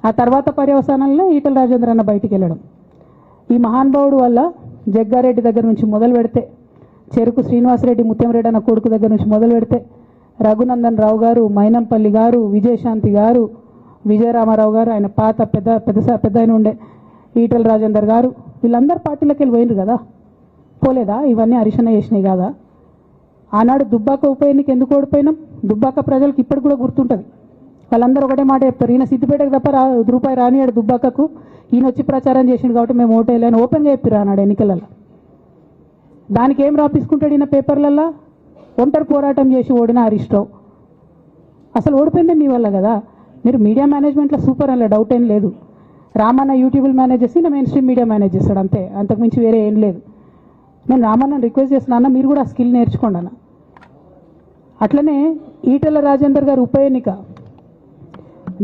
ఆ తర్వాత పర్యవసానంలో ఈటల రాజేంద్ర అన్న బయటికి వెళ్ళడం. ఈ మహానుభావుడు వల్ల జగ్గారెడ్డి దగ్గర నుంచి మొదలు పెడితే, చెరుకు శ్రీనివాసరెడ్డి ముత్యంరెడ్డి అన్న కొడుకు దగ్గర నుంచి మొదలు పెడితే, రఘునందన్ రావు గారు, మైనంపల్లి గారు, విజయశాంతి గారు, విజయరామారావు గారు, ఆయన పాత పెద్ద ఆయన ఉండే ఈటల రాజేందర్ గారు, వీళ్ళందరూ పార్టీలకు వెళ్ళి పోయినారు కదా. పోలేదా? ఇవన్నీ హరీషన్న చేసినాయి కాదా? ఆనాడు దుబ్బాక ఉప ఎన్నిక ఎందుకు ఓడిపోయినాం? దుబ్బాక ప్రజలకు ఇప్పటికి కూడా గుర్తుంటుంది. వాళ్ళందరూ ఒకటే మాట చెప్తారు, ఈయన సిద్దిపేటకు తప్ప రూపాయి రానియాడు దుబ్బాకకు, ఈయన వచ్చి ప్రచారం చేసిండు కాబట్టి మేము ఓటేయాలని ఓపెన్గా చెప్పారు ఆనాడు ఎన్నికలలో. దానికి ఏం రాపించుకుంటాడు ఈయన పేపర్లల్లో? ఒంటరి పోరాటం చేసి ఓడిన హరీష్ రావు. అసలు ఓడిపోయిందే మీ వల్ల కదా. మీరు మీడియా మేనేజ్మెంట్లో సూపర్ అలా డౌట్ ఏం లేదు. రామన్న యూట్యూబ్ మేనేజ్ చేసి నా మెయిన్ స్ట్రీమ్ మీడియా మేనేజ్ చేస్తాడు అంతే, అంతకుమించి వేరే ఏం లేదు. నేను రామన్నని రిక్వెస్ట్ చేస్తున్నా, మీరు కూడా ఆ స్కిల్ నేర్చుకోండి అన్న. అట్లనే ఈటల రాజేందర్ గారు ఉప ఎన్నిక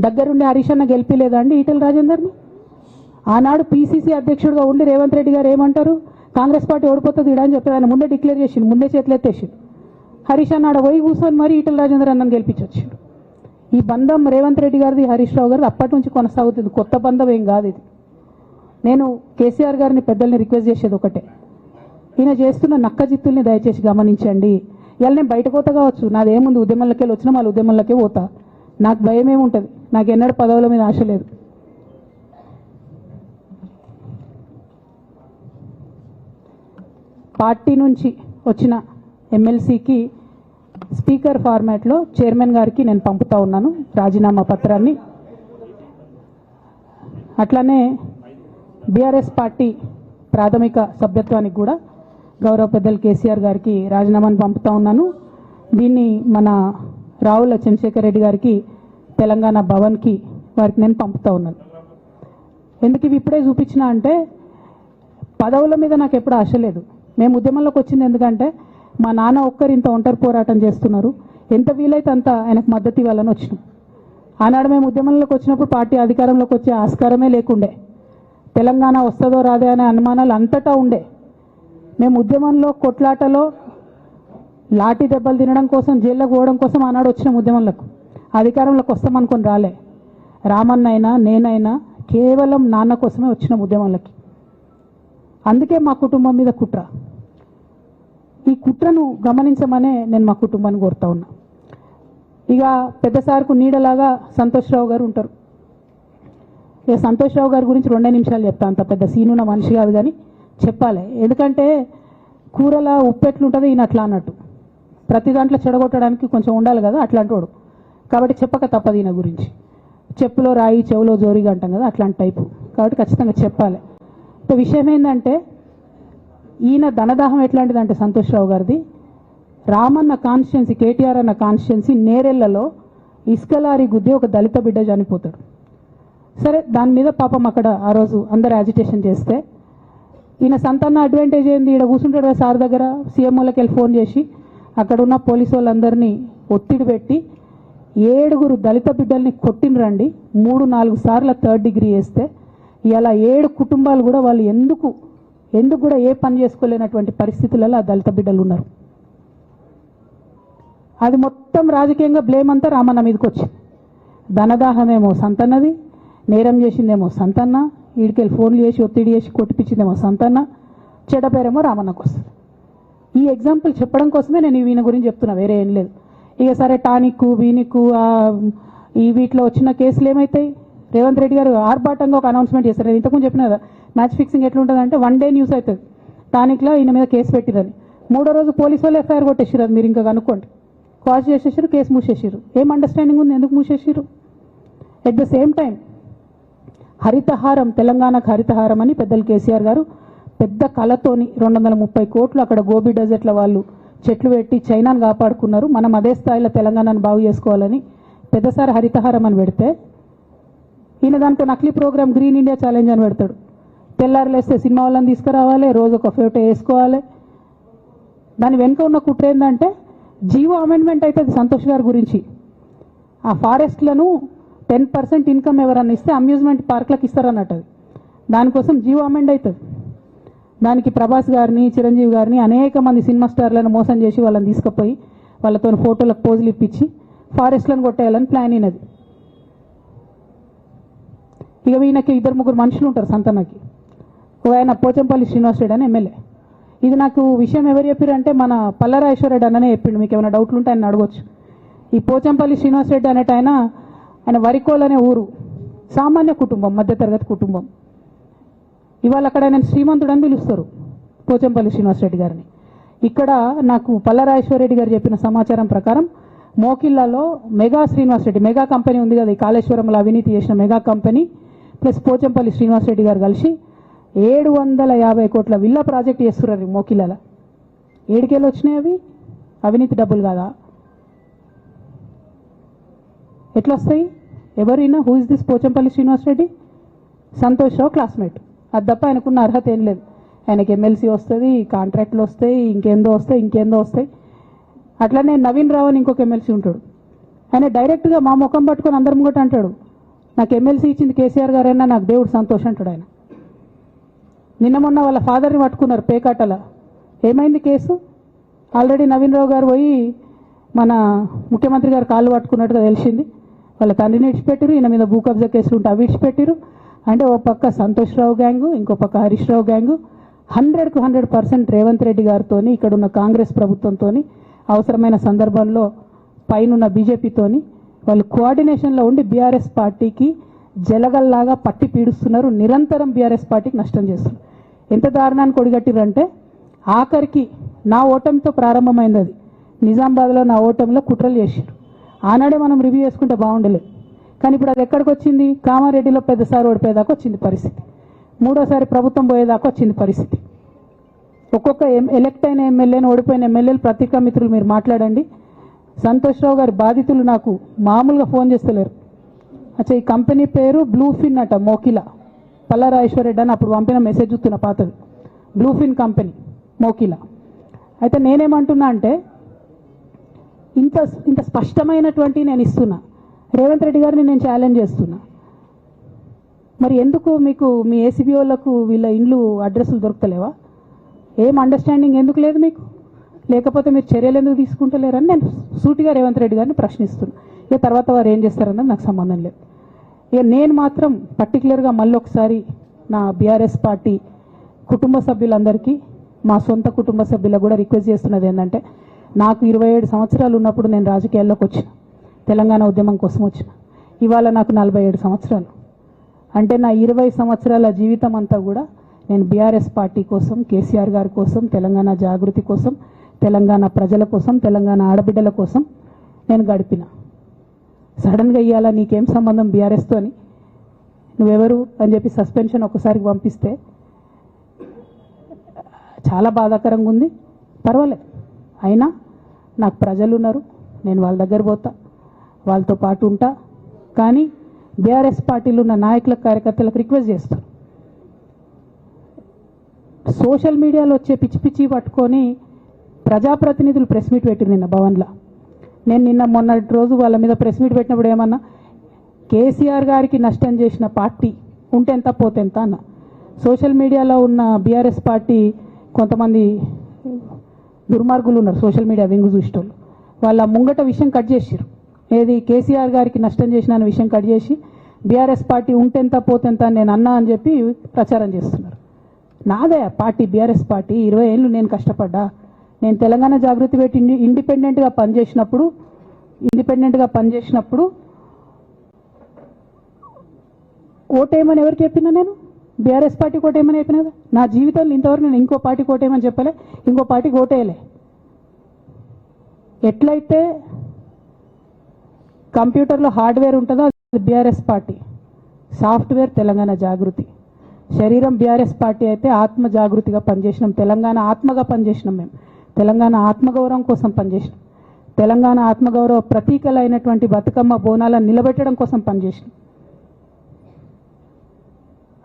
దగ్గరుండి హరీష్ అన్న గెలిపిలేదా అండి ఈటల రాజేందర్ని? ఆనాడు పీసీసీ అధ్యక్షుడిగా ఉండి రేవంత్ రెడ్డి గారు ఏమంటారు, కాంగ్రెస్ పార్టీ ఓడిపోతుంది ఇడా అని చెప్పి ఆయన ముందే డిక్లేర్ చేసిండు, ముందే చేతులు ఎత్తేసిండు. హరీష్ అన్న ఆడ పోయి కూర్చొని మరి ఈటల రాజేందర్ అన్నని గెలిపించొచ్చిండు. ఈ బంధం రేవంత్ రెడ్డి గారిది, హరీష్ రావు గారిది అప్పటి నుంచి కొనసాగుతుంది, కొత్త బంధం ఏం కాదు ఇది. నేను కేసీఆర్ గారిని పెద్దల్ని రిక్వెస్ట్ చేసేది ఒకటే, ఈయన చేస్తున్న నక్కజిత్తుల్ని దయచేసి గమనించండి. ఇవాళ నేను బయట పోతా కావచ్చు, నాదేముంది, ఉద్యమంలోకి వెళ్ళి వచ్చినా వాళ్ళ ఉద్యమంలోకే పోతా, నాకు భయం ఏముంటుంది, నాకు ఎన్నడూ పదవుల మీద ఆశ లేదు. పార్టీ నుంచి వచ్చిన ఎమ్మెల్సీకి స్పీకర్ ఫార్మాట్లో చైర్మన్ గారికి నేను పంపుతా ఉన్నాను రాజీనామా పత్రాన్ని. అట్లానే బీఆర్ఎస్ పార్టీ ప్రాథమిక సభ్యత్వానికి కూడా గౌరవ పెద్దలు కేసీఆర్ గారికి రాజీనామాను పంపుతా ఉన్నాను. దీన్ని మన రావుల చంద్రశేఖర్ రెడ్డి గారికి తెలంగాణ భవన్కి వారికి నేను పంపుతా ఉన్నాను. ఎందుకు ఇవి ఇప్పుడే చూపించినా అంటే, పదవుల మీద నాకు ఎప్పుడు ఆశ లేదు. మేము ఉద్యమంలోకి వచ్చింది ఎందుకంటే మా నాన్న ఒక్కరు ఇంత ఒంటరి పోరాటం చేస్తున్నారు, ఎంత వీలైతే అంత ఆయనకు మద్దతు ఇవ్వాలని వచ్చినాం. ఆనాడు మేము ఉద్యమంలోకి వచ్చినప్పుడు పార్టీ అధికారంలోకి వచ్చే ఆస్కారమే లేకుండే, తెలంగాణ వస్తుందో రాదే అనే అనుమానాలు అంతటా ఉండే. మేము ఉద్యమంలో కొట్లాటలో లాఠీ దెబ్బలు తినడం కోసం, జైల్లోకి పోవడం కోసం ఆనాడు వచ్చినాం ఉద్యమంలోకి. అధికారంలోకి వస్తామనుకొని రాలే. రామన్న అయినా నేనైనా కేవలం నాన్న కోసమే వచ్చినాం ఉద్యమంలోకి. అందుకే మా కుటుంబం మీద కుట్ర. ఈ కుట్రను గమనించమనే నేను మా కుటుంబాన్ని కోరుతా ఉన్నా. ఇక పెద్దసార్కు నీడలాగా సంతోష్ రావు గారు ఉంటారు. ఇక సంతోష్ రావు గారి గురించి 2 నిమిషాలు చెప్తా, అంత పెద్ద సీనున్న మనిషి కాదు కానీ చెప్పాలి. ఎందుకంటే కూరల ఉప్పు ఎట్లుంటుంది ఈయన అట్లా అన్నట్టు, ప్రతి దాంట్లో చెడగొట్టడానికి కొంచెం ఉండాలి కదా అట్లాంటి వాడు. కాబట్టి చెప్పక తప్పదు ఈయన గురించి. చెప్పులో రాయి చెవులో జోరిగా అంటాం కదా, అట్లాంటి టైపు. కాబట్టి ఖచ్చితంగా చెప్పాలి. విషయం ఏంటంటే, ఈయన ధనదాహం ఎట్లాంటిదంటే సంతోష్ రావు గారిది, రామన్న కాన్స్టిట్యున్సీ, కేటీఆర్ అన్న కాన్స్టిట్యున్సీ నేరెళ్లలో ఇసుక లారీ గుద్ది ఒక దళిత బిడ్డ చనిపోతాడు. సరే, దాని మీద పాపం అక్కడ ఆ రోజు అందరు యాజిటేషన్ చేస్తే, ఈయన సంతాన అడ్వాంటేజ్ ఏంది, ఈడ కూర్చుంటాడు కదా సార్ దగ్గర, సీఎంఓలకి వెళ్ళి ఫోన్ చేసి అక్కడ ఉన్న పోలీసు వాళ్ళందరినీ ఒత్తిడి పెట్టి 7 దళిత బిడ్డల్ని కొట్టినరండి. 3-4 సార్లు 3rd డిగ్రీ వేస్తే ఇలా 7 కుటుంబాలు కూడా వాళ్ళు ఎందుకు కూడా ఏ పని చేసుకోలేనటువంటి పరిస్థితులలో ఆ దళిత బిడ్డలు ఉన్నారు. అది మొత్తం రాజకీయంగా బ్లేమ్ అంతా రామన్న మీదకి వచ్చింది. ధనదాహమేమో సంతన్నది, నేరం చేసిందేమో సంతన్న, వీడికెళ్ళి ఫోన్లు చేసి ఒత్తిడి చేసి కొట్టిపించిందేమో సంతన్న, చెడ్డ పేరేమో రామన్నకు వస్తుంది. ఈ ఎగ్జాంపుల్ చెప్పడం కోసమే నేను ఈయన గురించి చెప్తున్నా, వేరే ఏం లేదు. ఇక సరే, టానిక్ వీనిక్ ఈ వీటిలో వచ్చిన కేసులు ఏమవుతాయి? రేవంత్ రెడ్డి గారు ఆర్భాటంగా ఒక అనౌన్స్మెంట్ చేస్తారు. నేను ఇంతకుముందు చెప్పిన కదా, మ్యాచ్ ఫిక్సింగ్ ఎట్లుంటుందంటే 1 డే న్యూస్ అవుతుంది, టానిక్లో ఈయన మీద కేసు పెట్టిరని. 3వ రోజు పోలీసు వాళ్ళు ఎఫ్ఐఆర్ కొట్టేసారు. అది మీరు ఇంకా కనుక్కోండి. కాజ్ చేసేసారు, కేసు మూసేసారు. ఏం అండర్స్టాండింగ్ ఉంది, ఎందుకు మూసేసారు? At the same time Harithaharam, తెలంగాణకు హరితహారం అని పెద్దలు కేసీఆర్ గారు పెద్ద కళతోని 230 కోట్లు అక్కడ గోబీ డెజర్ట్ల వాళ్ళు చెట్లు పెట్టి చైనాను కాపాడుకున్నారు. మనం అదే స్థాయిలో తెలంగాణను బాగు చేసుకోవాలని పెద్దసారి హరితహారం అని పెడితే, ఈయన దాంట్లో నకిలీ ప్రోగ్రామ్ గ్రీన్ ఇండియా ఛాలెంజ్ అని పెడతాడు. తెల్లారులేస్తే సినిమా వాళ్ళని తీసుకురావాలి, రోజు ఒక ఫోటో వేసుకోవాలి, దాని వెనుక ఉన్న కుట్ర ఏంటంటే జీవో అమెండ్మెంట్ అవుతుంది సంతోష్ గారి గురించి. ఆ ఫారెస్ట్లను 10% ఇన్కమ్ ఎవరన్నా ఇస్తే అమ్యూజ్మెంట్ పార్క్లకు ఇస్తారన్నట్టు. దానికోసం జీవో అమెండ్ అవుతుంది. దానికి ప్రభాస్ గారిని, చిరంజీవి గారిని, అనేక మంది సినిమా స్టార్లను మోసం చేసి వాళ్ళని తీసుకుపోయి వాళ్ళతో ఫోటోలకు పోజులు ఇప్పించి ఫారెస్ట్లను కొట్టేయాలని ప్లాన్ అయినది. ఇక ఈయనకి 2-3 మనుషులు ఉంటారు సంతనకి. ఆయన పోచంపల్లి శ్రీనివాస్ రెడ్డి అని ఎమ్మెల్యే. ఇది నాకు విషయం ఎవరు చెప్పారంటే మన పల్లరాజేశ్వరరెడ్డి అన్ననే చెప్పిండు. మీకు ఏమైనా డౌట్లు ఉంటే ఆయన అడగొచ్చు. ఈ పోచంపల్లి శ్రీనివాస్ రెడ్డి అనేట ఆయన వరికోల్ అనే ఊరు, సామాన్య కుటుంబం, మధ్యతరగతి కుటుంబం. ఇవాళ అక్కడ ఆయన శ్రీమంతుడు అని పిలుస్తారు పోచంపల్లి శ్రీనివాస్ రెడ్డి గారిని. ఇక్కడ నాకు పల్లరాజేశ్వరరెడ్డి గారు చెప్పిన సమాచారం ప్రకారం మోకిల్లాలో mega Srinivas Reddy, mega company ఉంది కదా, ఈ కాళేశ్వరంలో అవినీతి చేసిన mega company plus Pochampalli Srinivas Reddy గారు కలిసి 750 కోట్ల విల్లా ప్రాజెక్ట్ చేస్తున్నారు మోకిల్లాల. ఏడుకేళ్ళు వచ్చినాయి అవి? అవినీతి డబ్బులు కాదా? ఎట్లా వస్తాయి? ఎవరైనా who is this Pochampalli Srinivas Reddy? Santosh Rao classmate. అది తప్ప ఆయనకున్న అర్హత ఏం లేదు. ఆయనకి ఎమ్మెల్సీ వస్తుంది, కాంట్రాక్ట్లు వస్తాయి, ఇంకేందో వస్తాయి. అట్లనే నవీన్ రావు అని ఇంకొక ఎమ్మెల్సీ ఉంటాడు. ఆయన డైరెక్ట్గా మా ముఖం పట్టుకొని అందరం కూడా అంటాడు, నాకు ఎమ్మెల్సీ ఇచ్చింది కేసీఆర్ గారైనా నాకు దేవుడు సంతోష్ అంటాడు ఆయన. నిన్న మొన్న వాళ్ళ ఫాదర్ని పట్టుకున్నారు పేకాటల. ఏమైంది కేసు? ఆల్రెడీ నవీన్ రావు గారు పోయి మన ముఖ్యమంత్రి గారు కాళ్ళు పట్టుకున్నట్టుగా తెలిసింది. వాళ్ళ తండ్రిని విడిచిపెట్టారు, ఈయన మీద భూ కబ్జా కేసులు ఉంటే అవి విడిచిపెట్టారు. అంటే ఓ పక్క సంతోష్ రావు గ్యాంగు, ఇంకో పక్క హరీష్ రావు గ్యాంగు 100కు 100% రేవంత్ రెడ్డి గారితో, ఇక్కడున్న కాంగ్రెస్ ప్రభుత్వంతో, అవసరమైన సందర్భంలో పైనున్న బీజేపీతోని వాళ్ళు కోఆర్డినేషన్లో ఉండి బీఆర్ఎస్ పార్టీకి జలగల్లాగా పట్టి పీడుస్తున్నారు. నిరంతరం బీఆర్ఎస్ పార్టీకి నష్టం చేస్తున్నారు. ఎంత దారుణానికి ఒడిగట్టిరంటే ఆఖరికి నా ఓటమితో ప్రారంభమైంది అది. నిజామాబాద్లో నా ఓటమిలో కుట్రలు చేశారు. ఆనాడే మనం రివ్యూ చేసుకుంటే బాగుండలేదు. కానీ ఇప్పుడు అది ఎక్కడికి వచ్చింది? కామారెడ్డిలో పెద్దసారి ఓడిపోయేదాకా వచ్చింది పరిస్థితి. మూడోసారి ప్రభుత్వం పోయేదాకా వచ్చింది పరిస్థితి. ఒక్కొక్క ఎలక్ట్ అయిన ఎమ్మెల్యేని, ఓడిపోయిన ఎమ్మెల్యేలు పత్రికా మిత్రులు మీరు మాట్లాడండి. సంతోష్ రావు గారి బాధితులు నాకు మామూలుగా ఫోన్ చేస్తలేరు. అచ్చా, ఈ కంపెనీ పేరు బ్లూఫిన్ అట, మోకిలా. పల్లరాజేశ్వరరెడ్డి అని అప్పుడు పంపిన మెసేజ్ చూస్తున్న పాతది. Bluefin company Mokila. అయితే నేనేమంటున్నా అంటే ఇంత స్పష్టమైనటువంటి నేను ఇస్తున్నా. రేవంత్ రెడ్డి గారిని నేను ఛాలెంజ్ చేస్తున్నా. మరి ఎందుకు మీకు మీ ఏసీబీ వాళ్ళకు వీళ్ళ ఇండ్లు అడ్రస్లు దొరుకుతలేవా? ఏం అండర్స్టాండింగ్ ఎందుకు లేదు మీకు? లేకపోతే మీరు చర్యలు ఎందుకు తీసుకుంటలేరని నేను సూటిగా రేవంత్ రెడ్డి గారిని ప్రశ్నిస్తున్నా. ఇక తర్వాత వారు ఏం చేస్తారన్నది నాకు సంబంధం లేదు. ఇక నేను మాత్రం పర్టికులర్గా మళ్ళీ ఒకసారి నా బీఆర్ఎస్ పార్టీ కుటుంబ సభ్యులందరికీ, మా సొంత కుటుంబ సభ్యులకు కూడా రిక్వెస్ట్ చేస్తున్నది ఏంటంటే, నాకు 27 సంవత్సరాలు ఉన్నప్పుడు నేను రాజకీయాల్లోకి వచ్చిన, తెలంగాణ ఉద్యమం కోసం వచ్చిన. ఇవాళ నాకు 47 సంవత్సరాలు. అంటే నా 20 సంవత్సరాల జీవితం అంతా కూడా నేను బీఆర్ఎస్ పార్టీ కోసం, కేసీఆర్ గారి కోసం, తెలంగాణ జాగృతి కోసం, తెలంగాణ ప్రజల కోసం, తెలంగాణ ఆడబిడ్డల కోసం నేను గడిపిన. సడన్గా ఇవాళ నీకేం సంబంధం బీఆర్ఎస్తో అని, నువ్వెవరు అని చెప్పి సస్పెన్షన్ ఒకసారికి పంపిస్తే చాలా బాధాకరంగా ఉంది. పర్వాలేదు, అయినా నాకు ప్రజలు ఉన్నారు, నేను వాళ్ళ దగ్గర పోతా, వాళ్ళతో పాటు ఉంటా. కానీ బీఆర్ఎస్ పార్టీలో ఉన్న నాయకుల, కార్యకర్తలకు రిక్వెస్ట్ చేస్తాను, సోషల్ మీడియాలో వచ్చే పిచ్చి పిచ్చి పట్టుకొని ప్రజాప్రతినిధులు ప్రెస్ మీట్ పెట్టిరు నిన్న భవన్లో. నేను నిన్న మొన్నటి రోజు వాళ్ళ మీద ప్రెస్ మీట్ పెట్టినప్పుడు ఏమన్నా, కేసీఆర్ గారికి నష్టం చేసిన పార్టీ ఉంటే ఎంత పోతే ఎంత అన్న. సోషల్ మీడియాలో ఉన్న బీఆర్ఎస్ పార్టీ కొంతమంది దుర్మార్గులు ఉన్నారు, సోషల్ మీడియా వెంగు చూసేటోళ్ళు. వాళ్ళ ముంగట విషయం కట్ చేసిరు. ఏది కేసీఆర్ గారికి నష్టం చేసిన విషయం కట్ చేసి బీఆర్ఎస్ పార్టీ ఉంటెంత పోతెంత నేను అన్నా అని చెప్పి ప్రచారం చేస్తున్నారు. నాదే పార్టీ, బీఆర్ఎస్ పార్టీ. 20 ఏళ్ళు నేను కష్టపడ్డా. నేను తెలంగాణ జాగృతి పెట్టి ఇండిపెండెంట్గా పనిచేసినప్పుడు ఓటేయమని ఎవరికి చెప్పినా? నేను బీఆర్ఎస్ పార్టీకి ఓటేయమని చెప్పినా? నా జీవితంలో ఇంతవరకు నేను ఇంకో పార్టీకి ఓటేయమని చెప్పలే, ఇంకో పార్టీకి ఓటేయలే. ఎట్లయితే కంప్యూటర్లో హార్డ్వేర్ ఉంటుందో అది బీఆర్ఎస్ పార్టీ, సాఫ్ట్వేర్ తెలంగాణ జాగృతి. శరీరం బీఆర్ఎస్ పార్టీ అయితే ఆత్మ జాగృతిగా పనిచేసినాం, తెలంగాణ ఆత్మగా పనిచేసినాం. మేము తెలంగాణ ఆత్మగౌరవం కోసం పనిచేసినాం, తెలంగాణ ఆత్మగౌరవ ప్రతీకలైనటువంటి బతుకమ్మ బోనాలను నిలబెట్టడం కోసం పనిచేసినాం.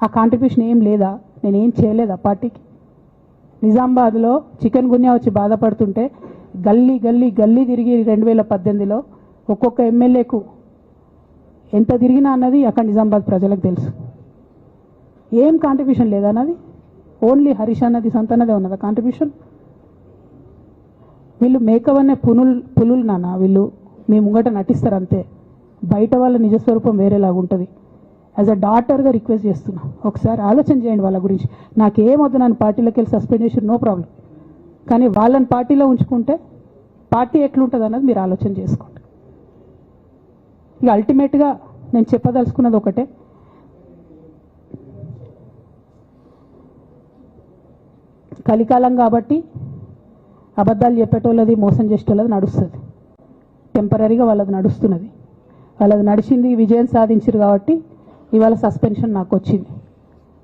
ఆ కాంట్రిబ్యూషన్ ఏం లేదా? నేనేం చేయలేదా పార్టీకి? నిజామాబాద్లో చికెన్ గున్యా వచ్చి బాధపడుతుంటే గల్లీ గల్లీ గల్లీ తిరిగి 2018లో ఒక్కొక్క ఎమ్మెల్యేకు ఎంత తిరిగినా అన్నది అక్కడ నిజామాబాద్ ప్రజలకు తెలుసు. ఏం కాంట్రిబ్యూషన్ లేదన్నది, ఓన్లీ హరీష్ అన్నది సంతన్నదే ఉన్నదా కాంట్రిబ్యూషన్? వీళ్ళు మేకవన్నే పులులు నాన్న, వీళ్ళు మీ ముంగట నటిస్తారు అంతే. బయట వాళ్ళ నిజస్వరూపం వేరేలాగా ఉంటుంది. యాజ్ అ డాటర్గా రిక్వెస్ట్ చేస్తున్నా, ఒకసారి ఆలోచన చేయండి వాళ్ళ గురించి. నాకేమొద్దు, నన్ను పార్టీలోకి వెళ్ళి సస్పెండ్ చేసి నో ప్రాబ్లం, కానీ వాళ్ళని పార్టీలో ఉంచుకుంటే పార్టీ ఎట్లుంటుంది అన్నది మీరు ఆలోచన చేసుకోండి. ఇక అల్టిమేట్గా నేను చెప్పదలుచుకున్నది ఒకటే, కలికాలం కాబట్టి అబద్ధాలు చెప్పేటోళ్ళది మోసం చేసేటోళ్ళది నడుస్తుంది. టెంపరీగా వాళ్ళది నడుస్తున్నది, వాళ్ళది నడిచింది, విజయం సాధించారు కాబట్టి ఇవాళ సస్పెన్షన్ నాకు వచ్చింది.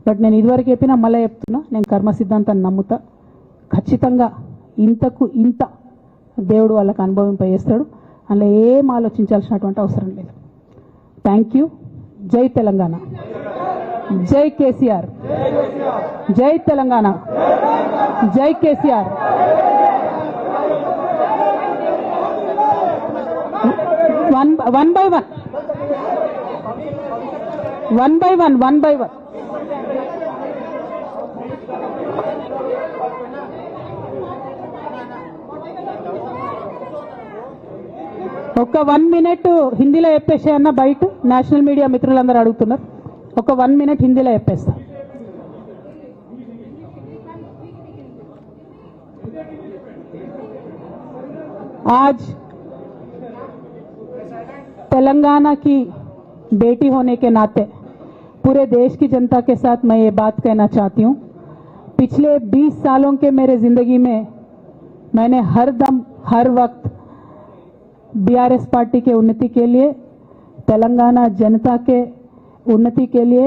బట్ నేను ఇదివరకు చెప్పినా మళ్ళీ చెప్తున్నా, నేను కర్మ సిద్ధాంతాన్ని నమ్ముతా. ఖచ్చితంగా ఇంతకు ఇంత దేవుడు వాళ్ళకి అనుభవింపజేస్తాడు, అందులో ఏం ఆలోచించాల్సినటువంటి అవసరం లేదు. Thank you. జై తెలంగాణ, జై కేసీఆర్, జై తెలంగాణ, జై కేసీఆర్. One by one. ఒక 1 minute హిందీలో చెప్పేసే అన్న, బయట నేషనల్ మీడియా మిత్రులందరూ అడుగుతున్నారు. ఒక 1 minute హిందీలో చెప్పేస్తా. आज तेलंगाना की बेटी होने के नाते पूरे देश की जनता के साथ मैं ये बात कहना चाहती हूँ, पिछले 20 सालों के मेरे जिंदगी में मैंने हर दम हर वक्त बीआरएस पार्टी के उन्नति के लिए, तेलंगाना जनता के उन्नति के लिए,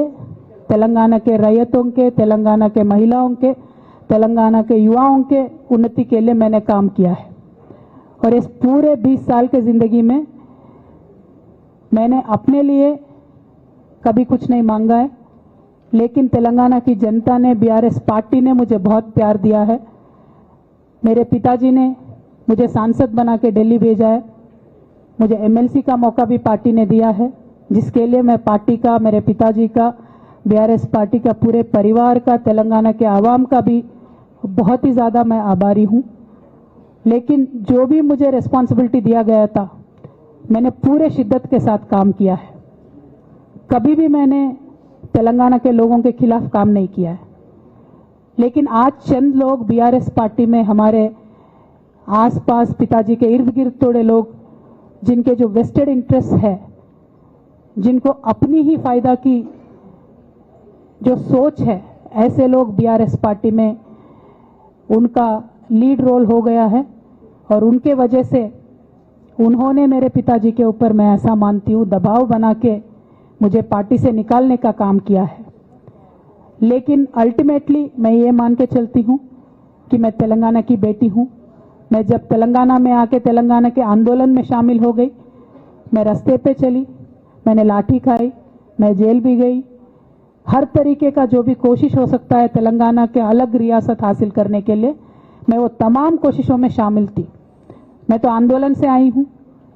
तेलंगाना के रैयतों के, तेलंगाना के महिलाओं के, तेलंगाना के युवाओं के उन्नति के लिए मैंने काम किया है. और इस पूरे 20 साल के जिंदगी में मैंने अपने लिए कभी कुछ नहीं मांगा है, लेकिन तेलंगाना की जनता ने, बीआरएस पार्टी ने मुझे बहुत प्यार दिया है. मेरे पिताजी ने मुझे सांसद बना के दिल्ली भेजा है, मुझे एमएलसी का मौका भी पार्टी ने दिया है, जिसके लिए मैं पार्टी का, मेरे पिताजी का, बीआरएस पार्टी का, पूरे परिवार का, तेलंगाना के आवाम का भी बहुत ही ज़्यादा मैं आभारी हूँ. लेकिन जो भी मुझे रिस्पॉन्सिबिलिटी दिया गया था, मैंने पूरे शिद्दत के साथ काम किया है. कभी भी मैंने तेलंगाना के लोगों के खिलाफ काम नहीं किया है. लेकिन आज चंद लोग बीआरएस पार्टी में, हमारे आसपास पिताजी के इर्द गिर्द थोड़े लोग, जिनके जो वेस्टेड इंटरेस्ट है, जिनको अपनी ही फायदा की जो सोच है, ऐसे लोग बीआरएस पार्टी में उनका लीड रोल हो गया है. और उनके वजह से उन्होंने मेरे पिताजी के ऊपर, मैं ऐसा मानती हूँ, दबाव बना के मुझे पार्टी से निकालने का काम किया है. लेकिन अल्टीमेटली मैं ये मान के चलती हूँ कि मैं तेलंगाना की बेटी हूँ. मैं जब तेलंगाना में आके तेलंगाना के आंदोलन में शामिल हो गई, मैं रास्ते पे चली, मैंने लाठी खाई, मैं जेल भी गई. हर तरीके का जो भी कोशिश हो सकता है तेलंगाना के अलग रियासत हासिल करने के लिए, मैं वो तमाम कोशिशों में शामिल थी. मैं तो आंदोलन से आई हूँ,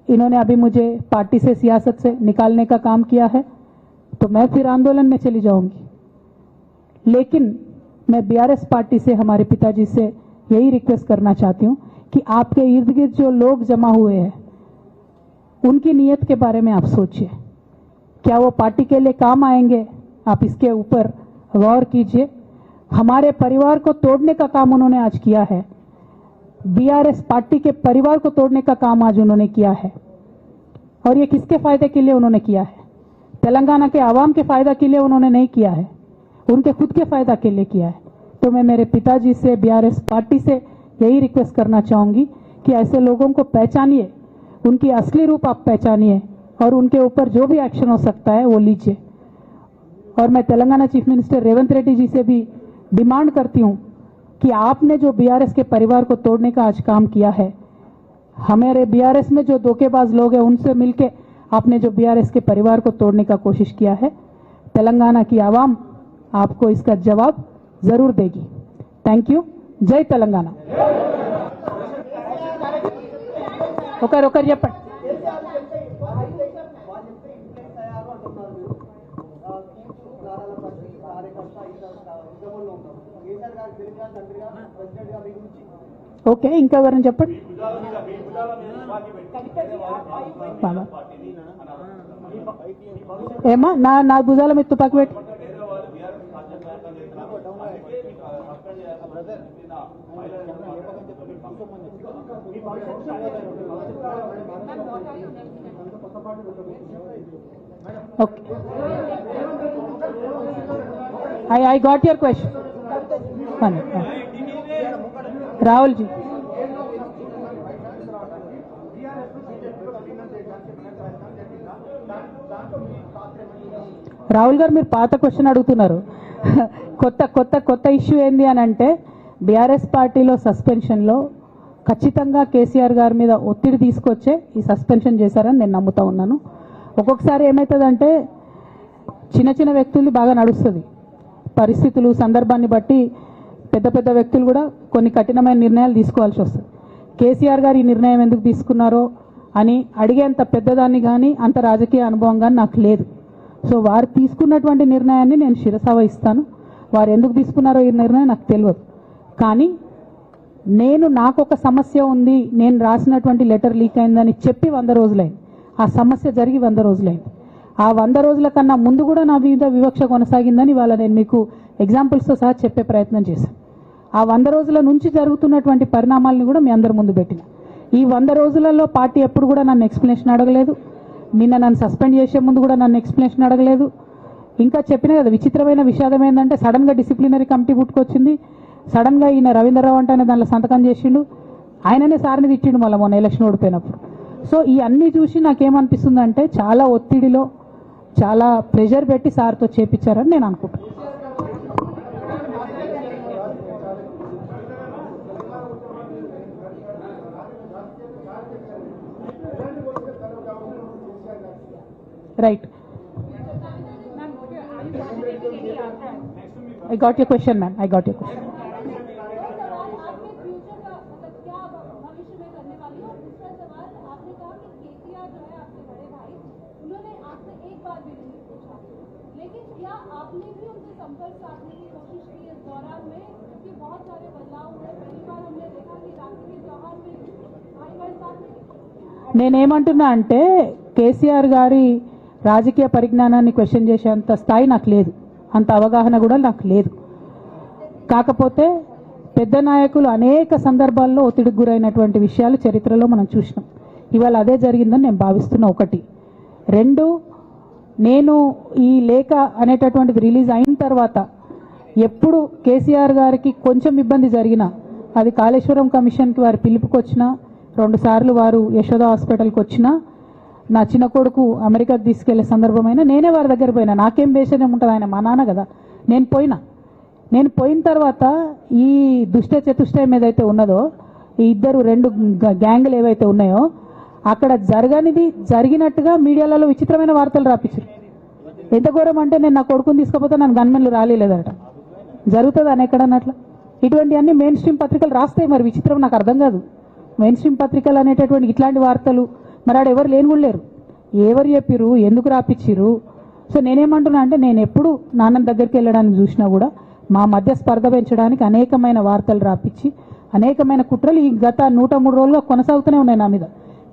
इन्होंने अभी मुझे पार्टी से, सियासत से निकालने का काम किया है, तो मैं फिर आंदोलन में चली जाऊंगी. लेकिन मैं बीआरएस पार्टी से, हमारे पिताजी से यही रिक्वेस्ट करना चाहती हूँ कि आपके इर्द गिर्द जो लोग जमा हुए हैं, उनकी नीयत के बारे में आप सोचिए. क्या वो पार्टी के लिए काम आएंगे? आप इसके ऊपर गौर कीजिए. हमारे परिवार को तोड़ने का काम उन्होंने आज किया है. बीआरएस पार्टी के परिवार को तोड़ने का काम आज उन्होंने किया है. और ये किसके फायदे के लिए उन्होंने किया है? तेलंगाना के आवाम के फायदा के लिए उन्होंने नहीं किया है, उनके खुद के फायदा के लिए किया है. तो मैं मेरे पिताजी से, बीआरएस पार्टी से यही रिक्वेस्ट करना चाहूंगी कि ऐसे लोगों को पहचानिए, उनकी असली रूप आप पहचानिए, और उनके ऊपर जो भी एक्शन हो सकता है वो लीजिए. और मैं तेलंगाना चीफ मिनिस्टर रेवंत रेड्डी जी से भी डिमांड करती हूँ कि आपने जो बीआरएस के परिवार को तोड़ने का आज काम किया है, हमारे बीआरएस में जो धोखेबाज लोग हैं उनसे मिलके आपने जो बीआरएस के परिवार को तोड़ने का कोशिश किया है, तेलंगाना की आवाम आपको इसका जवाब जरूर देगी. Thank you. జై తెలంగాణ. ఒకరు చెప్పండి. ఓకే, ఇంకా ఎవరైనా చెప్పండి. ఏమా నా భుజాల మీద తుపాకి పెట్టి okay. I got your question. Rahul ji, Rahul గారు మీరు పాత క్వశ్చన్ అడుగుతున్నారు. కొత్త ఇష్యూ ఏంది అని అంటే బీఆర్ఎస్ పార్టీలో సస్పెన్షన్లో ఖచ్చితంగా కేసీఆర్ గారి మీద ఒత్తిడి తీసుకొచ్చే ఈ సస్పెన్షన్ చేశారని నేను నమ్ముతా ఉన్నాను. ఒక్కొక్కసారి ఏమవుతుందంటే చిన్న వ్యక్తులు బాగా నడుస్తుంది, పరిస్థితులు సందర్భాన్ని బట్టి పెద్ద వ్యక్తులు కూడా కొన్ని కఠినమైన నిర్ణయాలు తీసుకోవాల్సి వస్తుంది. కేసీఆర్ గారు ఈ నిర్ణయం ఎందుకు తీసుకున్నారో అని అడిగేంత పెద్దదాన్ని కానీ అంత రాజకీయ అనుభవం కానీ నాకు లేదు. సో వారు తీసుకున్నటువంటి నిర్ణయాన్ని నేను శిరసా వహిస్తాను. వారు ఎందుకు తీసుకున్నారో ఈ నిర్ణయం నాకు తెలియదు. కానీ నాకు ఒక సమస్య ఉంది, నేను రాసినటువంటి లెటర్ లీక్ అయిందని చెప్పి 100 రోజులైంది. ఆ సమస్య జరిగి 100 రోజులైంది. ఆ 100 రోజుల కన్నా ముందు కూడా నా మీద వివక్ష కొనసాగిందని ఇవాళ నేను మీకు ఎగ్జాంపుల్స్తో సహా చెప్పే ప్రయత్నం చేశాను. ఆ 100 రోజుల నుంచి జరుగుతున్నటువంటి పరిణామాలను కూడా మీ అందరి ముందు పెట్టిన. ఈ 100 రోజులలో పార్టీ ఎప్పుడు కూడా నన్ను ఎక్స్ప్లెనేషన్ అడగలేదు. నిన్న నన్ను సస్పెండ్ చేసే ముందు కూడా నన్ను ఎక్స్ప్లెనేషన్ అడగలేదు. ఇంకా చెప్పిన కదా, విచిత్రమైన విషాదం ఏంటంటే సడన్గా డిసిప్లినరీ కమిటీ పుట్టుకొచ్చింది. సడన్గా ఈయన రవీంద్రరావు అంటే దాంట్లో సంతకం చేసిండు. ఆయననే సార్ని తిట్టిండు మళ్ళీ మొన్న ఎలక్షన్ ఓడిపోయినప్పుడు. సో ఈ అన్నీ చూసి నాకేమనిపిస్తుందంటే చాలా ఒత్తిడిలో చాలా ప్రెషర్ పెట్టి సార్తో చేపించారని నేను అనుకుంటున్నాను. Right, I got your question, ma'am. I got your question. నేనేమంటున్నా అంటే కేసీఆర్ గారి రాజకీయ పరిజ్ఞానాన్ని క్వశ్చన్ చేసేంత స్థాయి నాకు లేదు, అంత అవగాహన కూడా నాకు లేదు. కాకపోతే పెద్ద నాయకులు అనేక సందర్భాల్లో ఒత్తిడికి గురైనటువంటి విషయాలు చరిత్రలో మనం చూసినాం. ఇవాళ అదే జరిగిందని నేను భావిస్తున్నా. 1. 2, నేను ఈ లేఖ అనేటటువంటిది రిలీజ్ అయిన తర్వాత ఎప్పుడు కేసీఆర్ గారికి కొంచెం ఇబ్బంది జరిగినా, అది కాళేశ్వరం కమిషన్కి వారు పిలుపుకొచ్చినా, 2 సార్లు వారు యశోద హాస్పిటల్కి వచ్చినా, నా చిన్న కొడుకు అమెరికాకి తీసుకెళ్లే సందర్భమైనా నేనే వారి దగ్గర పోయినా. నాకేం బేషనే ఉంటుంది, ఆయన మా నాన్న కదా. నేను పోయిన తర్వాత ఈ దుష్ట చతుష్టయం ఏదైతే ఉన్నదో, ఈ 2 గ్యాంగులు ఏవైతే ఉన్నాయో అక్కడ జరగనిది జరిగినట్టుగా మీడియాలలో విచిత్రమైన వార్తలు రాపించారు. ఎంత ఘోరం అంటే నేను నా కొడుకుని తీసుకపోతే నన్ను గన్మెన్లు రాలేదట. జరుగుతుంది అని ఎక్కడన్నట్ల ఇటువంటివన్నీ మెయిన్ స్ట్రీమ్ పత్రికలు రాస్తాయి. మరి విచిత్రం నాకు అర్థం కాదు. మెయిన్ స్ట్రీమ్ పత్రికలు అనేటటువంటి ఇట్లాంటి వార్తలు మరి ఆడ ఎవరు లేని కూడా లేరు. ఎవరు చెప్పిరు, ఎందుకు రాపిచ్చిరు? సో నేనేమంటున్నా అంటే నేను ఎప్పుడు నాన్న దగ్గరికి వెళ్ళడానికి చూసినా కూడా మా మధ్య స్పర్ధ పెంచడానికి అనేకమైన వార్తలు రాపిచ్చి అనేకమైన కుట్రలు ఈ గత 103 రోజులుగా కొనసాగుతూనే ఉన్నాయి నా మీద.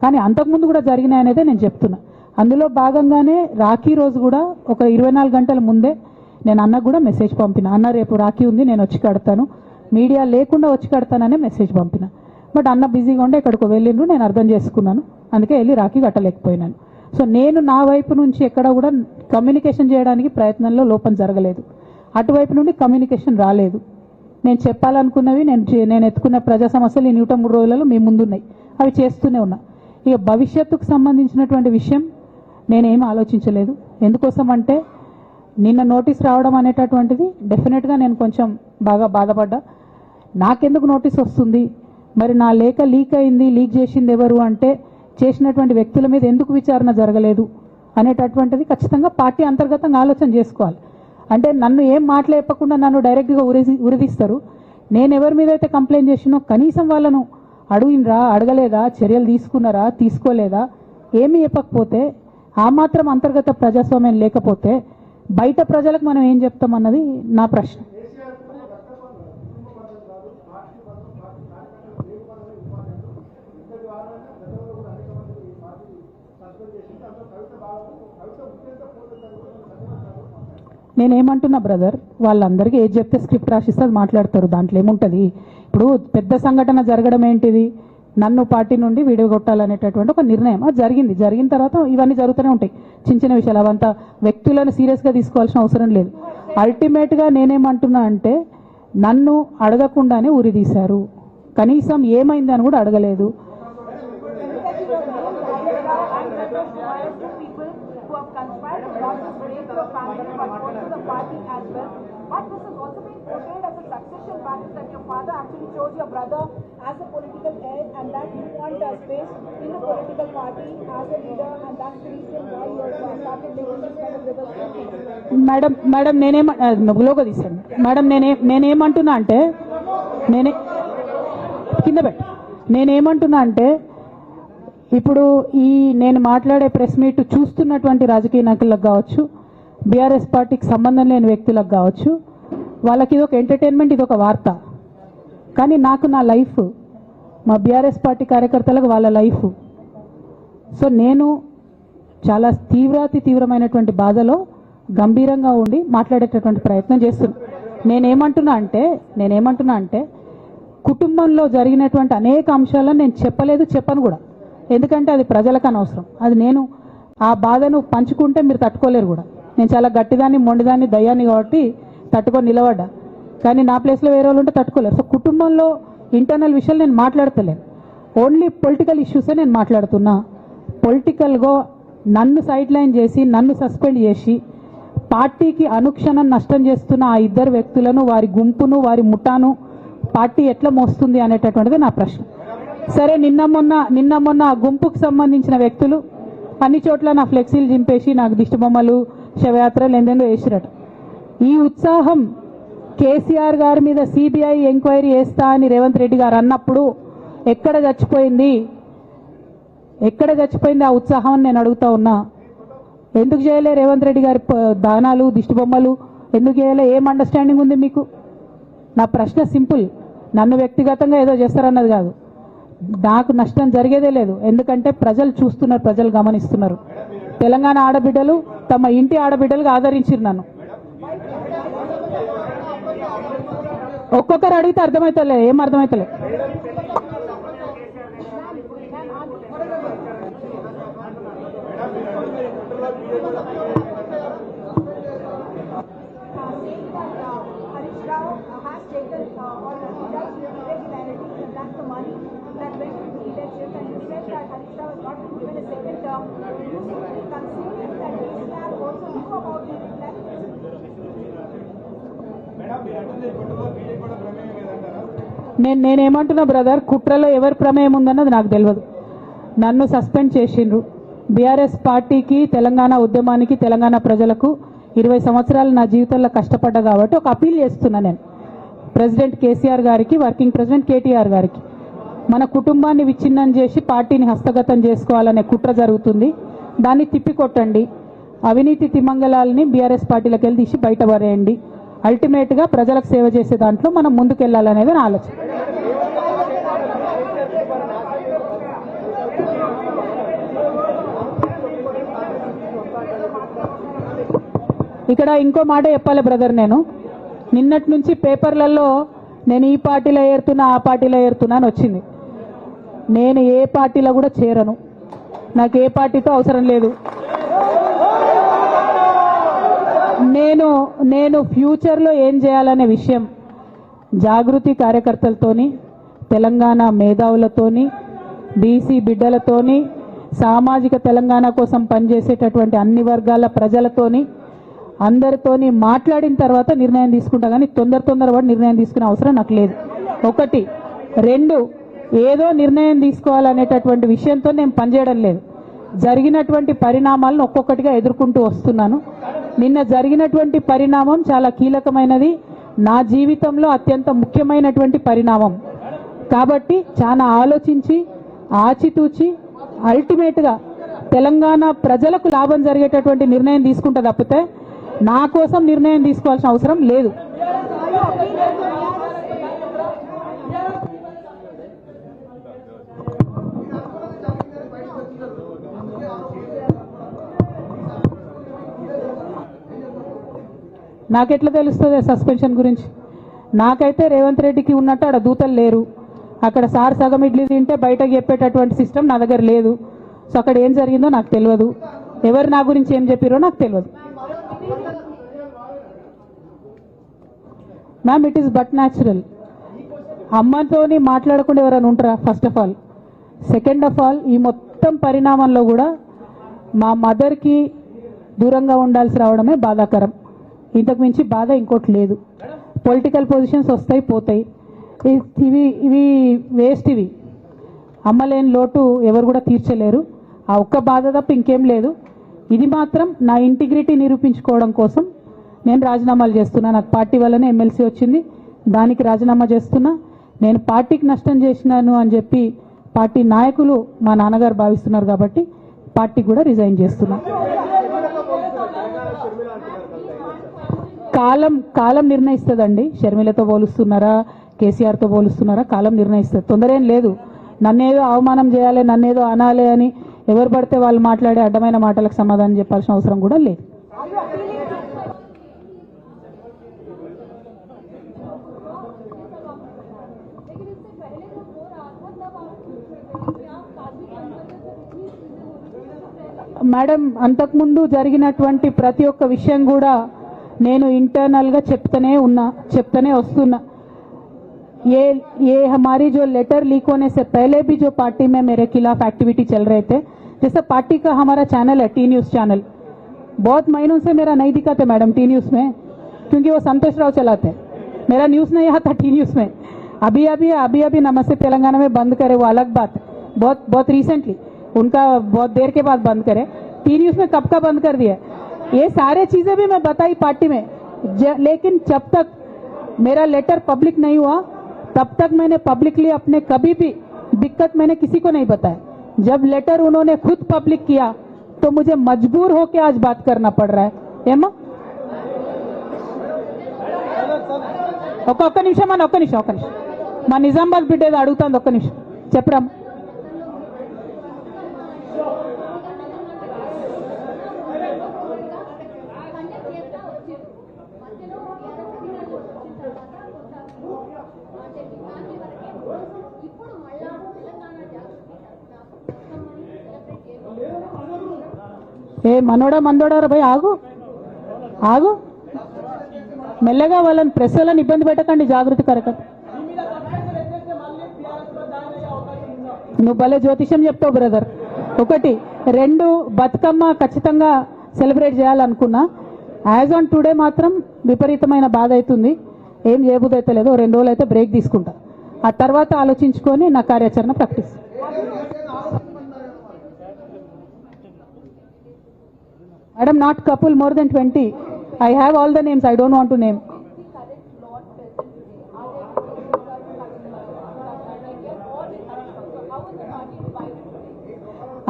కానీ అంతకుముందు కూడా జరిగినాయనేదే నేను చెప్తున్నా. అందులో భాగంగానే రాఖీ రోజు కూడా ఒక 24 గంటల ముందే నేను అన్నకు కూడా మెసేజ్ పంపిన. అన్న రేపు రాఖీ ఉంది, నేను వచ్చి కడతాను, మీడియా లేకుండా వచ్చి కడతాననే మెసేజ్ పంపిన. బట్ అన్న బిజీగా ఉండే ఎక్కడికో వెళ్ళిండ్రు, నేను అర్థం చేసుకున్నాను, అందుకే వెళ్ళి రాఖీ కట్టలేకపోయినాను. సో నేను నా వైపు నుంచి ఎక్కడ కూడా కమ్యూనికేషన్ చేయడానికి ప్రయత్నంలో లోపం జరగలేదు. అటువైపు నుండి కమ్యూనికేషన్ రాలేదు. నేను చెప్పాలనుకున్నవి నేను ఎత్తుకున్న ప్రజా సమస్యలు ఈ 103 రోజులలో మీ ముందున్నాయి, అవి చేస్తూనే ఉన్నా. ఇక భవిష్యత్తుకు సంబంధించినటువంటి విషయం నేనేం ఆలోచించలేదు. ఎందుకోసం అంటే నిన్న నోటీస్ రావడం అనేటటువంటిది డెఫినెట్గా నేను కొంచెం బాగా బాధపడ్డా. నాకెందుకు నోటీస్ వస్తుంది, మరి నా లేఖ లీక్ అయింది, లీక్ చేసింది ఎవరు అంటే చేసినటువంటి వ్యక్తుల మీద ఎందుకు విచారణ జరగలేదు అనేటటువంటిది ఖచ్చితంగా పార్టీ అంతర్గతంగా ఆలోచన చేసుకోవాలి. అంటే నన్ను ఏం మాట్లాడకుండా నన్ను డైరెక్ట్గా ఉరిదీస్తారు. నేను ఎవరి మీద అయితే కంప్లైంట్ చేసినో కనీసం వాళ్ళను అడిగినరా, అడగలేదా, చర్యలు తీసుకున్నారా, తీసుకోలేదా, ఏమీ చెప్పకపోతే, ఆ మాత్రం అంతర్గత ప్రజాస్వామ్యం లేకపోతే బయట ప్రజలకు మనం ఏం చెప్తామన్నది నా ప్రశ్న. నేనేమంటున్నా బ్రదర్, వాళ్ళందరికీ ఏది చెప్తే స్క్రిప్ట్ రాసిస్తే అది మాట్లాడతారు, దాంట్లో ఏముంటుంది. ఇప్పుడు పెద్ద సంఘటన జరగడం ఏంటిది, నన్ను పార్టీ నుండి విడగొట్టాలనేటటువంటి ఒక నిర్ణయం అది జరిగింది. జరిగిన తర్వాత ఇవన్నీ జరుగుతూనే ఉంటాయి, చిన్న చిన్న విషయాలు. అవంతా వ్యక్తులను సీరియస్గా తీసుకోవాల్సిన అవసరం లేదు. అల్టిమేట్గా నేనేమంటున్నా అంటే, నన్ను అడగకుండానే ఉరి తీశారు, కనీసం ఏమైంది అని కూడా అడగలేదు. But this has also been portrayed as a succession battle that your father actually chose your brother as a political heir and that you want space in the political party as a leader, and that's the reason why you have started making this kind of reverse statement. Madam నువ్వులోకి తీసాను madam. నేనేమంటున్నా అంటే, నేనేమంటున్నా అంటే, ఇప్పుడు నేను మాట్లాడే press meet చూస్తున్నటువంటి రాజకీయ నాయకులకు కావచ్చు, బీఆర్ఎస్ పార్టీకి సంబంధం లేని వ్యక్తులకు కావచ్చు, వాళ్ళకి ఇదొక ఎంటర్టైన్మెంట్, ఇదొక వార్త. కానీ నాకు నా లైఫ్, మా బీఆర్ఎస్ పార్టీ కార్యకర్తలకు వాళ్ళ లైఫ్. సో నేను చాలా తీవ్రమైనటువంటి బాధలో గంభీరంగా ఉండి మాట్లాడేటటువంటి ప్రయత్నం చేస్తున్నాను. నేనేమంటున్నా అంటే కుటుంబంలో జరిగినటువంటి అనేక అంశాలను నేను చెప్పను కూడా, ఎందుకంటే అది ప్రజలకు అనవసరం. అది నేను ఆ బాధను పంచుకుంటే మీరు తట్టుకోలేరు కూడా. నేను చాలా గట్టిదాన్ని, మొండిదాన్ని, దయ్యాన్ని కాబట్టి తట్టుకొని నిలబడ్డా. కానీ నా ప్లేస్లో వేరే వాళ్ళు ఉంటే తట్టుకోలేరు. సో కుటుంబంలో ఇంటర్నల్ విషయాలు నేను మాట్లాడతలేను, ఓన్లీ పొలిటికల్ ఇష్యూసే నేను మాట్లాడుతున్నా. పొలిటికల్గా నన్ను సైడ్ లైన్ చేసి, నన్ను సస్పెండ్ చేసి, పార్టీకి అనుక్షణం నష్టం చేస్తున్న ఆ ఇద్దరు వ్యక్తులను, వారి గుంపును, వారి ముఠాను పార్టీ ఎట్లా మోస్తుంది అనేటటువంటిది నా ప్రశ్న. సరే, నిన్న మొన్న ఆ గుంపుకు సంబంధించిన వ్యక్తులు అన్ని చోట్ల నా ఫ్లెక్సీలు చింపేసి నాకు దిష్టిబొమ్మలు, శవయాత్రలు ఎందెందో వేసిరట. ఈ ఉత్సాహం కేసీఆర్ గారి మీద సిబిఐ ఎంక్వైరీ చేస్తా అని రేవంత్ రెడ్డి గారు అన్నప్పుడు ఎక్కడ చచ్చిపోయింది ఆ ఉత్సాహం అని నేను అడుగుతా ఉన్నా. ఎందుకు చేయలే రేవంత్ రెడ్డి గారి దానాలు, దిష్టిబొమ్మలు ఎందుకు చేయలే? ఏం అండర్స్టాండింగ్ ఉంది మీకు? నా ప్రశ్న సింపుల్. నన్ను వ్యక్తిగతంగా ఏదో చేస్తారన్నది కాదు. నాకు నష్టం జరిగేదే లేదు, ఎందుకంటే ప్రజలు చూస్తున్నారు, ప్రజలు గమనిస్తున్నారు. తెలంగాణ ఆడబిడ్డలు తమ ఇంటి ఆడబిడ్డలుగా ఆదరించారు నన్ను. ఒక్కొక్కరు అడిగితే అర్థమవుతలే, ఏం అర్థమవుతలే. నేనేమంటున్నా బ్రదర్, కుట్రలో ఎవరి ప్రమేయం ఉందన్నది నాకు తెలియదు. నన్ను సస్పెండ్ చేసిండ్రు. బీఆర్ఎస్ పార్టీకి, తెలంగాణ ఉద్యమానికి, తెలంగాణ ప్రజలకు 20 సంవత్సరాలు నా జీవితంలో కష్టపడ్డా కాబట్టి ఒక అపీల్ చేస్తున్నా నేను ప్రెసిడెంట్ కేసీఆర్ గారికి, వర్కింగ్ ప్రెసిడెంట్ కేటీఆర్ గారికి. మన కుటుంబాన్ని విచ్ఛిన్నం చేసి పార్టీని హస్తగతం చేసుకోవాలనే కుట్ర జరుగుతుంది, దాన్ని తిప్పికొట్టండి. అవినీతి తిమంగళాలని బీఆర్ఎస్ పార్టీలకు వెళ్ళి తీసి బయటపడేయండి. అల్టిమేట్గా ప్రజలకు సేవ చేసే దాంట్లో మనం ముందుకెళ్లాలనేది నా ఆలోచన. ఇక్కడ ఇంకో మాట చెప్పాలి బ్రదర్, నేను నిన్నటి నుంచి పేపర్లలో నేను ఈ పార్టీలో ఏరుతున్నా, ఆ పార్టీలో ఏరుతున్నా అని వచ్చింది. నేను ఏ పార్టీలో కూడా చేరను, నాకు ఏ పార్టీతో అవసరం లేదు. నేను ఫ్యూచర్లో ఏం చేయాలనే విషయం జాగృతి కార్యకర్తలతోని, తెలంగాణ మేధావులతోని, బీసీ బిడ్డలతోని, సామాజిక తెలంగాణ కోసం పనిచేసేటటువంటి అన్ని వర్గాల ప్రజలతోని, అందరితోని మాట్లాడిన తర్వాత నిర్ణయం తీసుకుంటా. కానీ తొందరపడి నిర్ణయం తీసుకునే అవసరం నాకు లేదు. 1, 2 ఏదో నిర్ణయం తీసుకోవాలనేటటువంటి విషయంతో నేను పనిచేయడం లేదు. జరిగినటువంటి పరిణామాలను ఒక్కొక్కటిగా ఎదుర్కొంటూ వస్తున్నాను. నిన్న జరిగినటువంటి పరిణామం చాలా కీలకమైనది. నా జీవితంలో అత్యంత ముఖ్యమైనటువంటి పరిణామం. కాబట్టి చాలా ఆలోచించి ఆచితూచి అల్టిమేట్గా తెలంగాణ ప్రజలకు లాభం జరిగేటటువంటి నిర్ణయం తీసుకుంటా తప్పితే నా కోసం నిర్ణయం తీసుకోవాల్సిన అవసరం లేదు. నాకెట్లా తెలుస్తుంది సస్పెన్షన్ గురించి? నాకైతే రేవంత్ రెడ్డికి ఉన్నట్టు ఆడ దూతలు లేరు. అక్కడ సార్ సగం ఇడ్లీ తింటే బయటకు చెప్పేటటువంటి సిస్టమ్ నా దగ్గర లేదు. సో అక్కడ ఏం జరిగిందో నాకు తెలియదు, ఎవరు నా గురించి ఏం చెప్పారో నాకు తెలియదు. Ma'am, it is but natural. అమ్మతోని మాట్లాడకుండా ఎవరైనా ఉంటారా? First of all. Second of all, ఈ మొత్తం పరిణామంలో కూడా మా మదర్కి దూరంగా ఉండాల్సి రావడమే బాధాకరం. ఇంతకు మించి బాధ ఇంకోటి లేదు. పొలిటికల్ పొజిషన్స్ వస్తాయి పోతాయి, ఇవి వేస్ట్. ఇవి అమ్మలేని లోటు ఎవరు కూడా తీర్చలేరు. ఆ ఒక్క బాధ తప్ప ఇంకేం లేదు. ఇది మాత్రం నా ఇంటిగ్రిటీ నిరూపించుకోవడం కోసం నేను రాజీనామాలు చేస్తున్నా. నాకు పార్టీ వల్లనే ఎమ్మెల్సీ వచ్చింది, దానికి రాజీనామా చేస్తున్నా. నేను పార్టీకి నష్టం చేసినాను అని చెప్పి పార్టీ నాయకులు మా నాన్నగారు భావిస్తున్నారు కాబట్టి పార్టీ కూడా రిజైన్ చేస్తున్నా. కాలం నిర్ణయిస్తుందండి. షర్మిలతో పోలుస్తున్నారా, కేసీఆర్తో పోలుస్తున్నారా? కాలం నిర్ణయిస్తుంది. తొందర ఏం లేదు. నన్నేదో అవమానం చేయాలి, నన్నేదో అనాలి అని ఎవరు పడితే వాళ్ళు మాట్లాడే అడ్డమైన మాటలకు సమాధానం చెప్పాల్సిన అవసరం కూడా లేదు. మేడం, అంతకుముందు జరిగినటువంటి ప్రతి ఒక్క విషయం కూడా నేను ఇంటర్నల్గా చెప్తూనే వస్తున్నా. ये हमारी जो लेटर लीक होने से पहले भी जो पार्टी में मेरे खिलाफ एक्टिविटी चल रहे थे, जैसे पार्टी का हमारा चैनल है टी न्यूज़ चैनल, बहुत महीनों से मेरा नहीं दिखाते मैडम टी न्यूज़ में, क्योंकि वो संतोष राव चलाते. मेरा न्यूज़ नहीं आता टी न्यूज़ में. अभी नमस्ते तेलंगाना में बंद करे, वो अलग बात. बहुत रिसेंटली उनका बहुत देर के बाद बंद करे. टी न्यूज़ में कब का बंद कर दिया? ये सारे चीजें भी मैं बताई पार्टी में, लेकिन जब तक मेरा लेटर पब्लिक नहीं हुआ तब तक मैंने पब्लिकली अपने कभी भी दिक्कत मैंने किसी को नहीं बताया. जब लेटर उन्होंने खुद पब्लिक किया तो मुझे मजबूर होकर आज बात करना पड़ रहा है. ఏమా ఒక్క నిమిషం ఒక్క నిమిషం మా నిజామాబాద్ బిడ్డ ఏదో అడుగుతాను. ఒక్క నిమిషం చెప్పరా. ఏ మనోడా మందోడారా భయ్, ఆగు మెల్లగా. వాళ్ళని ప్రెస్ వాళ్ళని ఇబ్బంది పెట్టకండి, జాగృతి కరకండి. నువ్వు భలే జ్యోతిషం చెప్తావు బ్రదర్. ఒకటి, రెండు, బతుకమ్మ ఖచ్చితంగా సెలబ్రేట్ చేయాలనుకున్నా. యాజ్ ఆన్ టుడే మాత్రం విపరీతమైన బాధ అవుతుంది. ఏం చేయబుద్ధి అయితే లేదు. 2 రోజులు అయితే బ్రేక్ తీసుకుంటా. ఆ తర్వాత ఆలోచించుకొని నా కార్యాచరణ ప్రకటిస్తాను. Madam, not couple, more than 20. I have all the names. I don't want to name.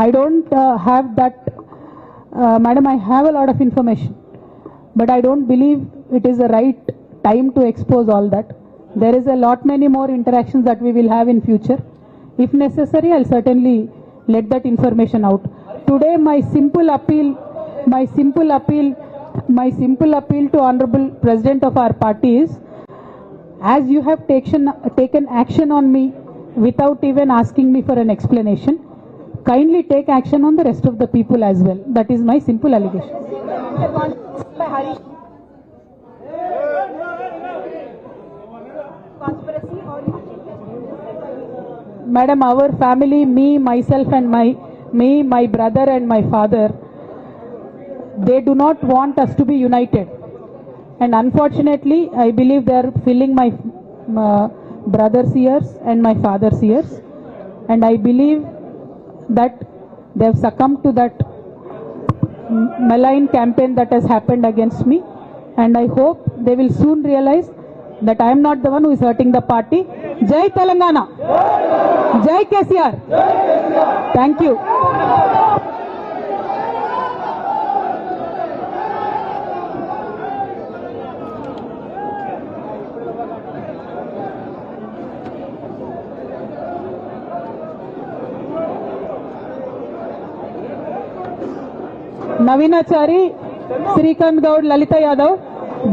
I don't have that. Madam, I have a lot of information, but I don't believe it is the right time to expose all that. There is a lot many more interactions that we will have in future. If necessary, I'll certainly let that information out. Today, my simple appeal to Honorable President of our party is, as you have taken action on me without even asking me for an explanation, kindly take action on the rest of the people as well. That is my simple allegation. Madam, our family, me, myself and my brother and my father, they do not want us to be united, and unfortunately I believe they are filling my brother's ears and my father's ears, and I believe that they have succumbed to that malign campaign that has happened against me, and I hope they will soon realize that I am not the one who is hurting the party. Jai Telangana. Jai KCR. Thank you. Navinachari, Srikanth Gaud, Lalita Yadav,